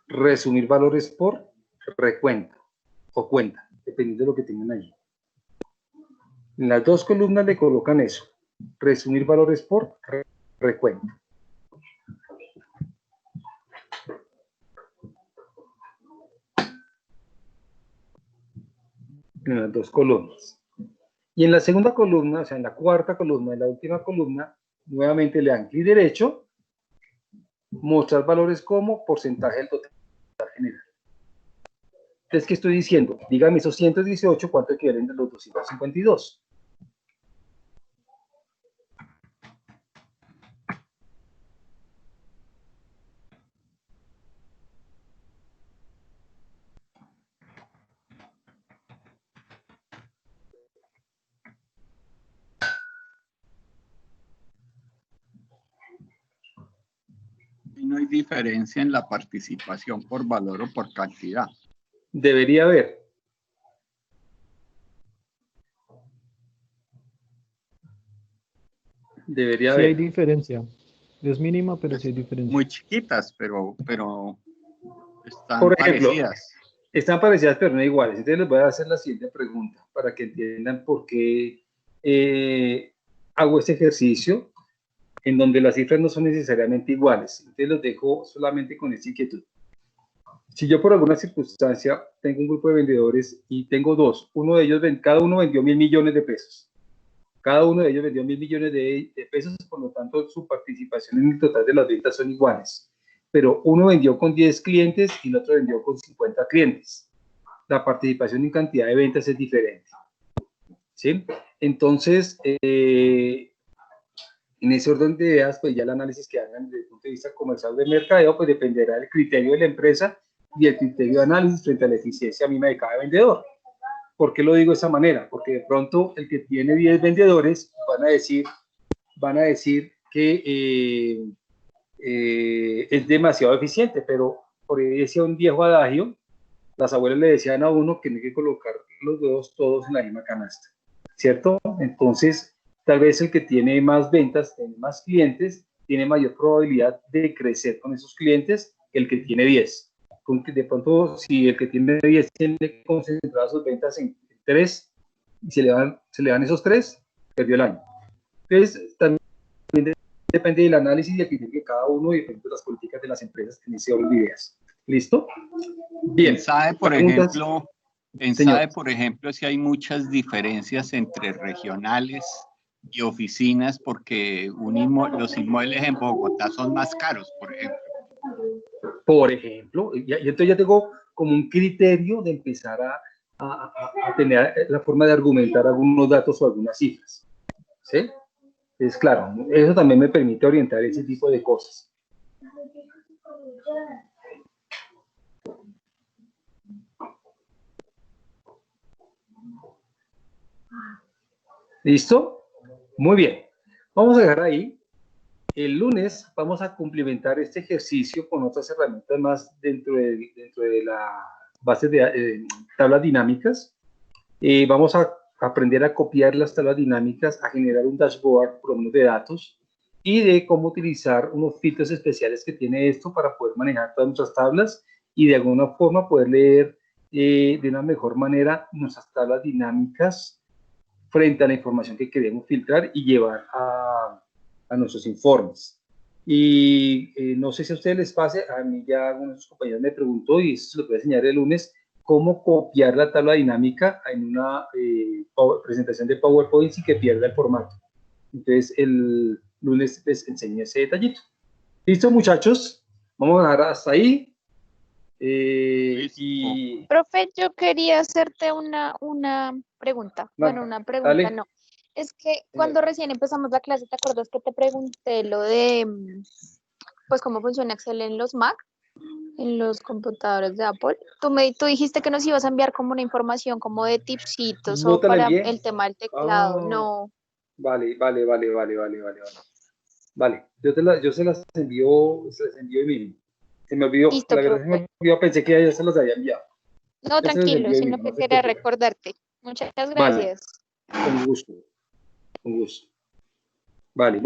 resumir valores por recuento o cuenta, dependiendo de lo que tengan allí. En las 2 columnas le colocan eso, resumir valores por recuento. En las 2 columnas. Y en la segunda columna, o sea, en la cuarta columna, en la última columna, nuevamente le dan clic derecho, mostrar valores como porcentaje del total general. Entonces, ¿qué estoy diciendo? Dígame esos 118, ¿cuánto equivalen de los 252? no hay diferencia en la participación por valor o por cantidad. Debería haber. Debería Sí hay haber. diferencia. Es mínima, pero sí hay diferencia. Muy chiquitas, pero están Por ejemplo, parecidas. están parecidas pero no iguales. Entonces les voy a hacer la siguiente pregunta para que entiendan por qué hago este ejercicio en donde las cifras no son necesariamente iguales. Entonces los dejo solamente con esta inquietud. Si yo por alguna circunstancia tengo un grupo de vendedores y tengo dos, uno de ellos, cada uno vendió 1.000 millones de pesos. Cada uno de ellos vendió 1.000 millones de pesos, por lo tanto su participación en el total de las ventas son iguales. Pero uno vendió con 10 clientes y el otro vendió con 50 clientes. La participación en cantidad de ventas es diferente. ¿Sí? Entonces, en ese orden de ideas, pues ya el análisis que hagan desde el punto de vista comercial de mercadeo, pues dependerá del criterio de la empresa y el criterio de análisis frente a la eficiencia misma de cada vendedor. ¿Por qué lo digo de esa manera? Porque de pronto el que tiene 10 vendedores van a decir que es demasiado eficiente, pero por ahí decía un viejo adagio, las abuelas le decían a uno que no hay que colocar los huevos todos en la misma canasta, ¿cierto? Entonces, tal vez el que tiene más ventas, tiene más clientes, tiene mayor probabilidad de crecer con esos clientes que el que tiene 10. De pronto, si el que tiene 10 tiene concentradas sus ventas en 3 y se le dan esos 3, perdió el año. Entonces, también depende del análisis y el criterio de cada uno y de las políticas de las empresas en ese orden de ideas. ¿Listo? Bien. En SAE, por ejemplo, si hay muchas diferencias entre regionales y oficinas porque los inmuebles en Bogotá son más caros, por ejemplo. Por ejemplo, y entonces ya tengo como un criterio de empezar a tener la forma de argumentar algunos datos o algunas cifras. ¿Sí? Es claro, eso también me permite orientar ese tipo de cosas. ¿Listo? Muy bien. Vamos a dejar ahí. El lunes vamos a complementar este ejercicio con otras herramientas más dentro de la base de tablas dinámicas. Vamos a aprender a copiar las tablas dinámicas, a generar un dashboard por medio de datos y de cómo utilizar unos filtros especiales que tiene esto para poder manejar todas nuestras tablas y de alguna forma poder leer de una mejor manera nuestras tablas dinámicas frente a la información que queremos filtrar y llevar a nuestros informes. Y no sé si a ustedes les pase, a mí ya uno de sus compañeros me preguntó, y eso se lo voy a enseñar el lunes, cómo copiar la tabla dinámica en una presentación de PowerPoint sin que pierda el formato. Entonces, el lunes les enseñé ese detallito. ¿Listo, muchachos? Vamos a dejar hasta ahí. Profe, yo quería hacerte una pregunta. Bueno, una pregunta dale. no. Es que cuando recién empezamos la clase, ¿te acuerdas que te pregunté lo de, pues, cómo funciona Excel en los Mac, en los computadores de Apple? Tú dijiste que nos ibas a enviar como una información como de tipsitos ¿No o te la para envié? el tema del teclado. No. Vale. Vale, yo se las envío y miren. Se me olvidó, Listo, la verdad se me olvidó, pensé que ya se los había enviado. No, Ya se los tranquilo, envié, sino no que se quería preocupen. recordarte. Muchas Vale, gracias. con gusto. Vale, buen